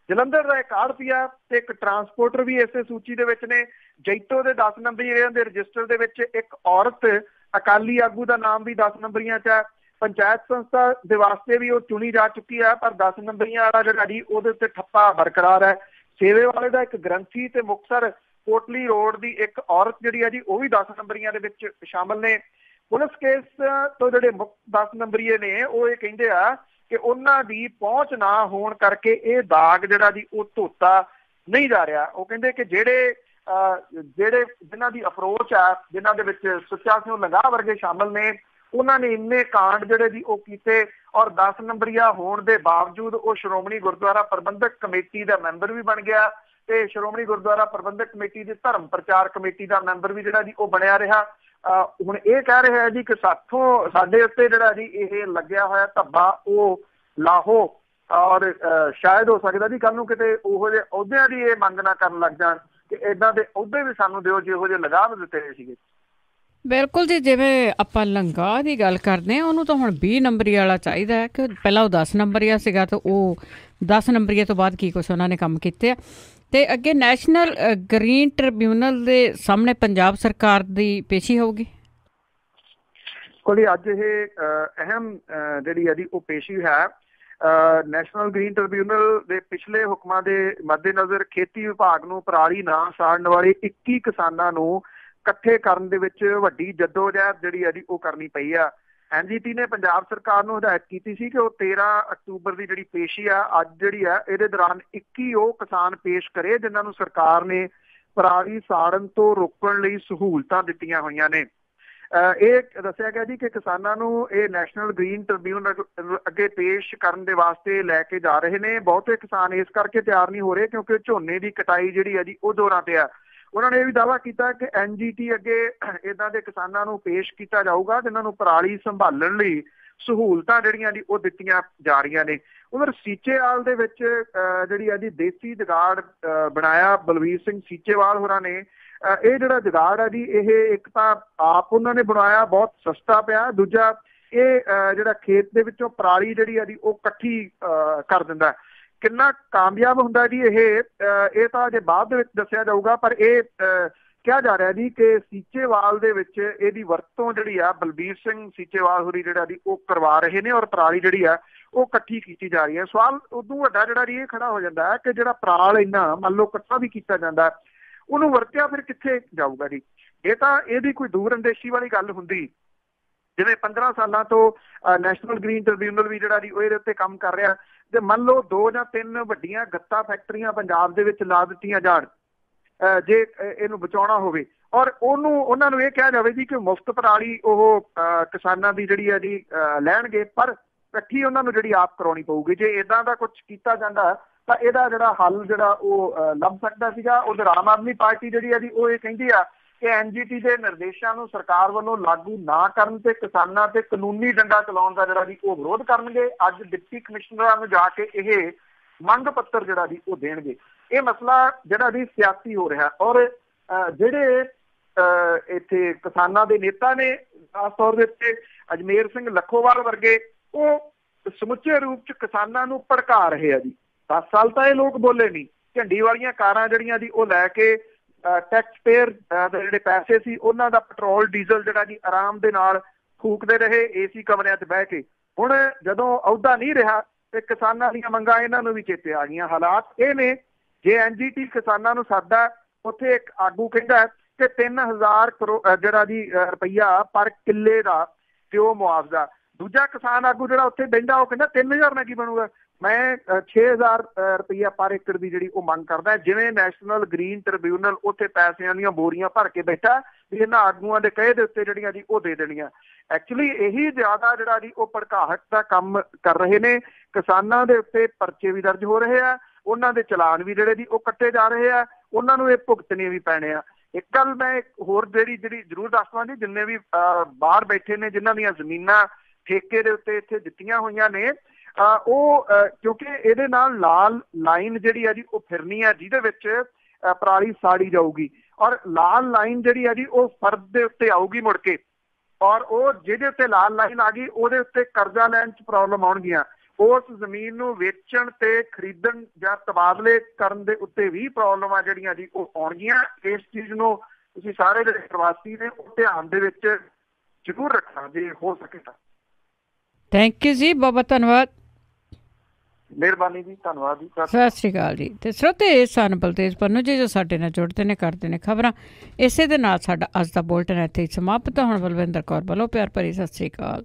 ਜਲੰਧਰ ਦਾ ਇੱਕ ਆੜ੍ਹਤੀਆ ਤੇ ਇੱਕ ਟਰਾਂਸਪੋਰਟਰ ਵੀ ਇਸੇ ਸੂਚੀ ਦੇ ਵਿੱਚ ਨੇ। ਜੈਤੋ ਦੇ 10 ਨੰਬਰੀਆਂ ਦੇ ਰਜਿਸਟਰ ਦੇ ਵਿੱਚ ਇੱਕ ਔਰਤ ਅਕਾਲੀ ਆਗੂ ਦਾ ਨਾਮ ਵੀ 10 ਨੰਬਰੀਆਂ 'ਚ ਹੈ। ਪੰਚਾਇਤ ਸੰਸਥਾ ਦੇ ਵਾਸਤੇ ਵੀ ਉਹ ਚੁਣੀ ਜਾ ਚੁੱਕੀ ਹੈ, ਪਰ 10 ਨੰਬਰੀਆਂ ਵਾਲਾ ਜਿਹੜਾ ਜੀ ਉਹਦੇ ਉੱਤੇ ਠੱਪਾ ਬਰਕਰਾਰ ਹੈ। ਸੇਵੇ ਵਾਲੇ ਦਾ ਇੱਕ ਗ੍ਰੰਥੀ ਤੇ ਮੁਕਤਸਰ ਕੋਟਲੀ ਰੋਡ ਦੀ ਇੱਕ ਔਰਤ ਜਿਹੜੀ ਹੈ ਜੀ ਉਹ ਵੀ 10 ਨੰਬਰੀਆਂ ਦੇ ਵਿੱਚ ਸ਼ਾਮਲ ਨੇ। ਪੁਲਿਸ ਕੇਸ ਤੋਂ ਜਿਹੜੇ ਮੁੱਖ 10 ਨੰਬਰੀਏ ਨੇ ਉਹ ਇਹ ਕਹਿੰਦੇ ਆ ਕਿ ਉਹਨਾਂ ਦੀ ਪਹੁੰਚ ਨਾ ਹੋਣ ਕਰਕੇ ਇਹ ਦਾਗ ਜਿਹੜਾ ਜੀ ਉਹ ਧੋਤਾ ਨਹੀਂ ਜਾ ਰਿਹਾ। ਉਹ ਕਹਿੰਦੇ ਕਿ ਜਿਹੜੇ ਜਿਨ੍ਹਾਂ ਦੀ ਅਪਰੋਚ ਆ, ਜਿਨ੍ਹਾਂ ਦੇ ਵਿੱਚ ਸੁੱਚਾ ਸਿੰਘ ਲੰਗਾਹ ਵਰਗੇ ਸ਼ਾਮਲ ਨੇ, ਉਹਨਾਂ ਨੇ ਇੰਨੇ ਕਾਂਡ ਜਿਹੜੇ ਜੀ ਉਹ ਕੀਤੇ ਔਰ 10 ਨੰਬਰੀਆ ਹੋਣ ਦੇ ਬਾਵਜੂਦ ਉਹ ਸ਼੍ਰੋਮਣੀ ਗੁਰਦੁਆਰਾ ਪ੍ਰਬੰਧਕ ਕਮੇਟੀ ਦਾ ਮੈਂਬਰ ਵੀ ਬਣ ਗਿਆ ਤੇ ਸ਼੍ਰੋਮਣੀ ਗੁਰਦੁਆਰਾ ਪ੍ਰਬੰਧਕ ਕਮੇਟੀ ਦੀ ਧਰਮ ਪ੍ਰਚਾਰ ਕਮੇਟੀ ਦਾ ਮੈਂਬਰ ਵੀ ਜਿਹੜਾ ਜੀ ਉਹ ਬਣਿਆ ਰਿਹਾ। ਹੁਣ ਇਹ ਕਹਿ ਰਿਹਾ ਜੀ ਕਿ ਸਾਡੇ ਉੱਤੇ ਜਿਹੜਾ ਜੀ ਇਹ ਲੱਗਿਆ ਹੋਇਆ ਧੱਬਾ ਉਹ ਲਾਹੋ, ਔਰ ਸ਼ਾਇਦ ਹੋ ਸਕਦਾ ਜੀ ਕੱਲ ਨੂੰ ਕਿਤੇ ਉਹੋ ਜਿਹੇ ਅਹੁਦਿਆਂ ਦੀ ਇਹ ਮੰਗ ਨਾ ਕਰਨ ਲੱਗ ਜਾਣ ਕਿ ਏਦਾਂ ਦੇ ਅਹੁਦੇ ਵੀ ਸਾਨੂੰ ਦਿਓ ਜਿਹੋ ਜਿਹੇ ਲਗਾਵ ਦਿੱਤੇ ਗਏ ਸੀਗੇ। ਬਿਲਕੁਲ ਜੀ, ਜਿਵੇਂ ਆਪਾਂ ਲੰਗਾਹ ਦੀ ਗੱਲ ਕਰਦੇ ਹਾਂ, ਉਹਨੂੰ ਤਾਂ ਹੁਣ 20 ਨੰਬਰੀ ਵਾਲਾ ਚਾਹੀਦਾ ਹੈ ਕਿ ਪਹਿਲਾਂ ਉਹ 10 ਨੰਬਰੀਆ ਸੀਗਾ ਤੇ ਉਹ 10 ਨੰਬਰੀਆ ਤੋਂ ਬਾਅਦ ਕੀ ਕੁਛ ਉਹਨਾਂ ਨੇ ਕੰਮ ਕੀਤੇ ਆ। ਤੇ ਅੱਗੇ ਨੈਸ਼ਨਲ ਗ੍ਰੀਨ ਟ੍ਰਿਬਿਊਨਲ ਦੇ ਸਾਹਮਣੇ ਪੰਜਾਬ ਸਰਕਾਰ ਦੀ ਪੇਸ਼ੀ ਹੋਊਗੀ। ਕੋਲੀ ਅੱਜ ਇਹ ਅਹਿਮ ਜਿਹੜੀ ਹੈ ਉਹ ਪੇਸ਼ੀ ਹੈ। ਨੈਸ਼ਨਲ ਗ੍ਰੀਨ ਟ੍ਰਿਬਿਊਨਲ ਦੇ ਪਿਛਲੇ ਹੁਕਮਾਂ ਦੇ ਮੱਦੇਨਜ਼ਰ ਖੇਤੀ ਵਿਭਾਗ ਨੂੰ ਪਰਾਲੀ ਨਾ ਸਾੜਨ ਵਾਲੇ 21 ਕਿਸਾਨਾਂ ਨੂੰ ਇਕੱਠੇ ਕਰਨ ਦੇ ਵਿੱਚ ਵੱਡੀ ਜੱਦੋਜਹਿਦ ਜਿਹੜੀ ਹੈ ਉਹ ਕਰਨੀ ਪਈ ਆ। NGT ਨੇ ਪੰਜਾਬ ਸਰਕਾਰ ਨੂੰ ਹਦਾਇਤ ਕੀਤੀ ਸੀ ਕਿ ਉਹ 13 ਅਕਤੂਬਰ ਦੀ ਜਿਹੜੀ ਪੇਸ਼ੀ ਆ ਅੱਜ ਜਿਹੜੀ ਆ ਇਹਦੇ ਦੌਰਾਨ 21 ਉਹ ਕਿਸਾਨ ਪੇਸ਼ ਕਰੇ ਜਿਨ੍ਹਾਂ ਨੂੰ ਸਰਕਾਰ ਨੇ ਪਰਾਲੀ ਸਾੜਨ ਤੋਂ ਰੋਕਣ ਲਈ ਸਹੂਲਤਾਂ ਦਿੱਤੀਆਂ ਹੋਈਆਂ ਨੇ। ਇਹ ਦੱਸਿਆ ਗਿਆ ਜੀ ਕਿ ਕਿਸਾਨਾਂ ਨੂੰ ਇਹ ਨੈਸ਼ਨਲ ਗ੍ਰੀਨ ਟ੍ਰਿਬਿਊਨਲ ਅੱਗੇ ਪੇਸ਼ ਕਰਨ ਦੇ ਵਾਸਤੇ ਲੈ ਕੇ ਜਾ ਰਹੇ ਨੇ। ਬਹੁਤੇ ਕਿਸਾਨ ਇਸ ਕਰਕੇ ਤਿਆਰ ਨਹੀਂ ਹੋ ਰਹੇ ਕਿਉਂਕਿ ਝੋਨੇ ਦੀ ਕਟਾਈ ਜਿਹੜੀ ਹੈ ਜੀ ਉਹ ਦੌਰਾਂ ਤੇ ਆ। ਉਹਨਾਂ ਨੇ ਇਹ ਵੀ ਦਾਅਵਾ ਕੀਤਾ ਕਿ NGT ਅੱਗੇ ਏਦਾਂ ਦੇ ਕਿਸਾਨਾਂ ਨੂੰ ਪੇਸ਼ ਕੀਤਾ ਜਾਊਗਾ ਜਿਨ੍ਹਾਂ ਨੂੰ ਪਰਾਲੀ ਸੰਭਾਲਣ ਲਈ ਸਹੂਲਤਾਂ ਜਿਹੜੀਆਂ ਜੀ ਉਹ ਦਿੱਤੀਆਂ ਜਾ ਰਹੀਆਂ ਨੇ। ਉਧਰ ਸੀਚੇਵਾਲ ਦੇ ਵਿੱਚ ਜਿਹੜੀ ਹੈ ਜੀ ਦੇਸੀ ਜੁਗਾੜ ਬਣਾਇਆ ਬਲਵੀਰ ਸਿੰਘ ਸੀਚੇਵਾਲ ਹੋਰਾਂ ਨੇ। ਇਹ ਜਿਹੜਾ ਜੁਗਾੜ ਹੈ ਜੀ ਇਹ ਇੱਕ ਤਾਂ ਆਪ ਉਹਨਾਂ ਨੇ ਬਣਾਇਆ, ਬਹੁਤ ਸਸਤਾ ਪਿਆ, ਦੂਜਾ ਇਹ ਜਿਹੜਾ ਖੇਤ ਦੇ ਵਿੱਚੋਂ ਪਰਾਲੀ ਜਿਹੜੀ ਹੈ ਜੀ ਉਹ ਇਕੱਠੀ ਕਰ ਦਿੰਦਾ। ਕਿੰਨਾ ਕਾਮਯਾਬ ਹੁੰਦਾ ਜੀ ਇਹ ਤਾਂ ਅਜੇ ਬਾਅਦ ਦੇ ਵਿੱਚ ਦੱਸਿਆ ਜਾਊਗਾ, ਪਰ ਇਹ ਕਿਹਾ ਜਾ ਰਿਹਾ ਜੀ ਕਿ ਸੀਚੇਵਾਲ ਦੇ ਵਿੱਚ ਇਹਦੀ ਵਰਤੋਂ ਜਿਹੜੀ ਆ ਬਲਬੀਰ ਸਿੰਘ ਸੀਚੇਵਾਲ ਹੋਰੀ ਜਿਹੜਾ ਜੀ ਉਹ ਕਰਵਾ ਰਹੇ ਨੇ ਔਰ ਪਰਾਲੀ ਜਿਹੜੀ ਆ ਉਹ ਇਕੱਠੀ ਕੀਤੀ ਜਾ ਰਹੀ ਹੈ। ਸਵਾਲ ਉਦੋਂ ਵੱਡਾ ਜਿਹੜਾ ਜੀ ਇਹ ਖੜਾ ਹੋ ਜਾਂਦਾ ਹੈ ਕਿ ਜਿਹੜਾ ਪਰਾਲ ਇੰਨਾ ਮੰਨ ਲਓ ਇਕੱਠਾ ਵੀ ਕੀਤਾ ਜਾਂਦਾ ਉਹਨੂੰ ਵਰਤਿਆ ਫਿਰ ਕਿੱਥੇ ਜਾਊਗਾ ਜੀ। ਇਹ ਤਾਂ ਇਹਦੀ ਕੋਈ ਦੂਰ ਅੰਦੇਸ਼ੀ ਵਾਲੀ ਗੱਲ ਹੁੰਦੀ, ਜਿਵੇਂ 15 ਸਾਲਾਂ ਤੋਂ ਨੈਸ਼ਨਲ ਗ੍ਰੀਨ ਟ੍ਰਿਬਿਊਨਲ ਵੀ ਜਿਹੜਾ ਜੀ ਉਹ ਇਹਦੇ ਉੱਤੇ ਕੰਮ ਕਰ ਰਿਹਾ ਤੇ ਮੰਨ ਲਓ 2 ਜਾਂ 3 ਵੱਡੀਆਂ ਗੱਤਾ ਫੈਕਟਰੀਆਂ ਪੰਜਾਬ ਦੇ ਵਿੱਚ ਲਾ ਦਿੱਤੀਆਂ ਜਾਣ ਜੇ ਇਹਨੂੰ ਬਚਾਉਣਾ ਹੋਵੇ ਔਰ ਉਹਨਾਂ ਨੂੰ ਇਹ ਕਿਹਾ ਜਾਵੇ ਜੀ ਕਿ ਮੁਫਤ ਪਰਾਲੀ ਉਹ ਕਿਸਾਨਾਂ ਦੀ ਜਿਹੜੀ ਹੈ ਜੀ ਲੈਣਗੇ, ਪਰ ਇਕੱਠੀ ਉਹਨਾਂ ਨੂੰ ਜਿਹੜੀ ਆਪ ਕਰਾਉਣੀ ਪਊਗੀ। ਜੇ ਇਦਾਂ ਦਾ ਕੁਝ ਕੀਤਾ ਜਾਂਦਾ ਤਾਂ ਇਹਦਾ ਜਿਹੜਾ ਹੱਲ ਜਿਹੜਾ ਉਹ ਲੱਭ ਸਕਦਾ ਸੀਗਾ। ਉਧਰ ਆਮ ਆਦਮੀ ਪਾਰਟੀ ਜਿਹੜੀ ਹੈ ਜੀ ਉਹ ਇਹ ਕਹਿੰਦੀ ਆ ਕਿ NGT ਦੇ ਨਿਰਦੇਸ਼ਾਂ ਨੂੰ ਸਰਕਾਰ ਵੱਲੋਂ ਲਾਗੂ ਨਾ ਕਰਨ ਤੇ ਕਿਸਾਨਾਂ ਤੇ ਕਾਨੂੰਨੀ ਡੰਡਾ ਚਲਾਉਣ ਦਾ ਜਿਹੜਾ ਜੀ ਉਹ ਵਿਰੋਧ ਕਰਨਗੇ। ਅੱਜ ਡਿਪਟੀ ਕਮਿਸ਼ਨਰਾਂ ਨੂੰ ਜਾ ਕੇ ਇਹ ਮੰਗ ਪੱਤਰ ਜਿਹੜਾ ਜੀ ਉਹ ਦੇਣਗੇ। ਇਹ ਮਸਲਾ ਜਿਹੜਾ ਜੀ ਸਿਆਸੀ ਹੋ ਰਿਹਾ ਔਰ ਜਿਹੜੇ ਇੱਥੇ ਕਿਸਾਨਾਂ ਦੇ ਨੇਤਾ ਨੇ ਖਾਸ ਤੌਰ ਦੇ ਉੱਤੇ ਅਜਮੇਰ ਸਿੰਘ ਲੱਖੋਵਾਲ ਵਰਗੇ, ਉਹ ਸਮੁੱਚੇ ਰੂਪ ਚ ਕਿਸਾਨਾਂ ਨੂੰ ਭੜਕਾ ਰਹੇ ਆ ਜੀ। 10 ਸਾਲ ਤਾਂ ਇਹ ਲੋਕ ਬੋਲੇ ਨਹੀਂ। ਝੰਡੀ ਵਾਲੀਆਂ ਕਾਰਾਂ ਜਿਹੜੀਆਂ ਜੀ ਉਹ ਲੈ ਕੇ ਟੈਕਸ ਪੇਅਰ ਦੇ ਜਿਹੜੇ ਪੈਸੇ ਸੀ ਉਹਨਾਂ ਦਾ ਪੈਟਰੋਲ ਡੀਜ਼ਲ ਜਿਹੜਾ ਜੀ ਆਰਾਮ ਦੇ ਨਾਲ ਫੂਕਦੇ ਰਹੇ AC ਕਮਰਿਆਂ 'ਚ ਬਹਿ ਕੇ। ਹੁਣ ਜਦੋਂ ਅਹੁਦਾ ਨਹੀਂ ਰਿਹਾ ਤੇ ਕਿਸਾਨਾਂ ਦੀਆਂ ਮੰਗਾਂ ਇਹਨਾਂ ਨੂੰ ਵੀ ਚੇਤੇ ਆ ਗਈਆਂ। ਹਾਲਾਤ ਇਹ ਨੇ, ਜੇ NGT ਕਿਸਾਨਾਂ ਨੂੰ ਸਾਡਾ ਉੱਥੇ ਇੱਕ ਆਗੂ ਕਹਿੰਦਾ ਕਿ 3000 ਕਰੋੜ ਜਿਹੜਾ ਜੀ ਰੁਪਈਆ ਪਰ ਕਿੱਲੇ ਦਾ ਦਿਓ ਮੁਆਵਜ਼ਾ, ਦੂਜਾ ਕਿਸਾਨ ਆਗੂ ਜਿਹੜਾ ਉੱਥੇ ਬਹਿੰਦਾ ਉਹ ਕਹਿੰਦਾ 3000 ਨਾਲ ਕੀ ਬਣੂਗਾ, ਮੈਂ 6000 ਰੁਪਈਆ ਪਰ ਏਕੜ ਦੀ ਜਿਹੜੀ ਉਹ ਮੰਗ ਕਰਦਾ। ਜਿਵੇਂ ਨੈਸ਼ਨਲ ਗ੍ਰੀਨ ਟ੍ਰਿਬਿਊਨਲ ਉੱਥੇ ਪੈਸਿਆਂ ਦੀਆਂ ਬੋਰੀਆਂ ਭਰ ਕੇ ਬੈਠਾ ਵੀ ਇਹਨਾਂ ਆਗੂਆਂ ਦੇ ਕਹੇ ਦੇ ਉੱਤੇ ਜਿਹੜੀਆਂ ਜੀ ਉਹ ਦੇ ਦੇਣੀਆਂ। ਐਕਚੁਅਲੀ ਇਹੀ ਜ਼ਿਆਦਾ ਜਿਹੜਾ ਜੀ ਉਹ ਭੜਕਾਹਟ ਦਾ ਕੰਮ ਕਰ ਰਹੇ ਨੇ। ਕਿਸਾਨਾਂ ਦੇ ਉੱਤੇ ਪਰਚੇ ਵੀ ਦਰਜ ਹੋ ਰਹੇ ਆ, ਉਹਨਾਂ ਦੇ ਚਲਾਨ ਵੀ ਜਿਹੜੇ ਜੀ ਉਹ ਕੱਟੇ ਜਾ ਰਹੇ ਆ, ਉਹਨਾਂ ਨੂੰ ਇਹ ਭੁਗਤਣੇ ਵੀ ਪੈਣੇ ਆ। ਇੱਕ ਗੱਲ ਮੈਂ ਹੋਰ ਜਿਹੜੀ ਜ਼ਰੂਰ ਦੱਸਵਾਂ ਜੀ, ਜਿੰਨੇ ਵੀ ਬਾਹਰ ਬੈਠੇ ਨੇ ਜਿਨ੍ਹਾਂ ਦੀਆਂ ਜ਼ਮੀਨਾਂ ਠੇਕੇ ਦੇ ਉੱਤੇ ਇੱਥੇ ਦਿੱਤੀਆਂ ਹੋਈਆਂ ਨੇ, ਉਹ ਕਿਉਂਕਿ ਇਹਦੇ ਨਾਲ ਲਾਲ ਲਾਈਨ ਜਿਹੜੀ ਹੈ ਜੀ ਉਹ ਫਿਰਨੀ ਹੈ ਜਿਹਦੇ ਵਿੱਚ ਪਰਾਲੀ ਸਾੜੀ ਜਾਊਗੀ ਔਰ ਲਾਲ ਲਾਈਨ ਜਿਹੜੀ ਹੈ ਜੀ ਉਹ ਫਰਦ ਦੇ ਉੱਤੇ ਆਊਗੀ ਮੁੜ ਕੇ, ਔਰ ਉਹ ਜਿਹਦੇ ਉੱਤੇ ਲਾਲ ਲਾਈਨ ਆ ਗਈ ਉਹਦੇ ਉੱਤੇ ਕਰਜ਼ਾ ਲੈਣ 'ਚ ਪ੍ਰੋਬਲਮ ਆਉਣਗੀਆਂ। ਉਸ ਜ਼ਮੀਨ ਨੂੰ ਵੇਚਣ ਤੇ ਖਰੀਦਣ ਜਾਂ ਤਬਾਦਲੇ ਕਰਨ ਦੇ ਉੱਤੇ ਵੀ ਪ੍ਰੋਬਲਮਾਂ ਜਿਹੜੀਆਂ ਜੀ ਉਹ ਆਉਣਗੀਆਂ। ਇਸ ਚੀਜ਼ ਨੂੰ ਤੁਸੀਂ ਸਾਰੇ ਜਿਹੜੇ ਪ੍ਰਵਾਸੀ ਨੇ ਉਹ ਧਿਆਨ ਦੇ ਵਿੱਚ ਜ਼ਰੂਰ ਰੱਖਣਾ ਜੇ ਹੋ ਸਕੇ ਤਾਂ। ਥੈਂਕ ਯੂ ਜੀ, ਬਹੁਤ ਬਹੁਤ ਧੰਨਵਾਦ। ਮਿਹਰਬਾਨੀ ਜੀ, ਧੰਨਵਾਦ ਜੀ, ਸਤਿ ਸ਼੍ਰੀ ਅਕਾਲ ਜੀ। ਤੇ ਸਰੋਤੇ ਇਹ ਸਨ ਬਲਤੇਜ ਪੰਨੂ ਜੀ ਜੋ ਸਾਡੇ ਨਾਲ ਜੁੜਦੇ ਨੇ, ਕਰਦੇ ਨੇ ਖਬਰਾਂ। ਇਸੇ ਦੇ ਨਾਲ ਸਾਡਾ ਅੱਜ ਦਾ ਬੁਲਟਨ ਇੱਥੇ ਹੀ ਸਮਾਪਤ। ਹੁਣ ਬਲਵਿੰਦਰ ਕੌਰ ਵੱਲੋਂ ਪਿਆਰ ਭਰੀ ਸਤਿ ਸ਼੍ਰੀ ਅਕਾਲ।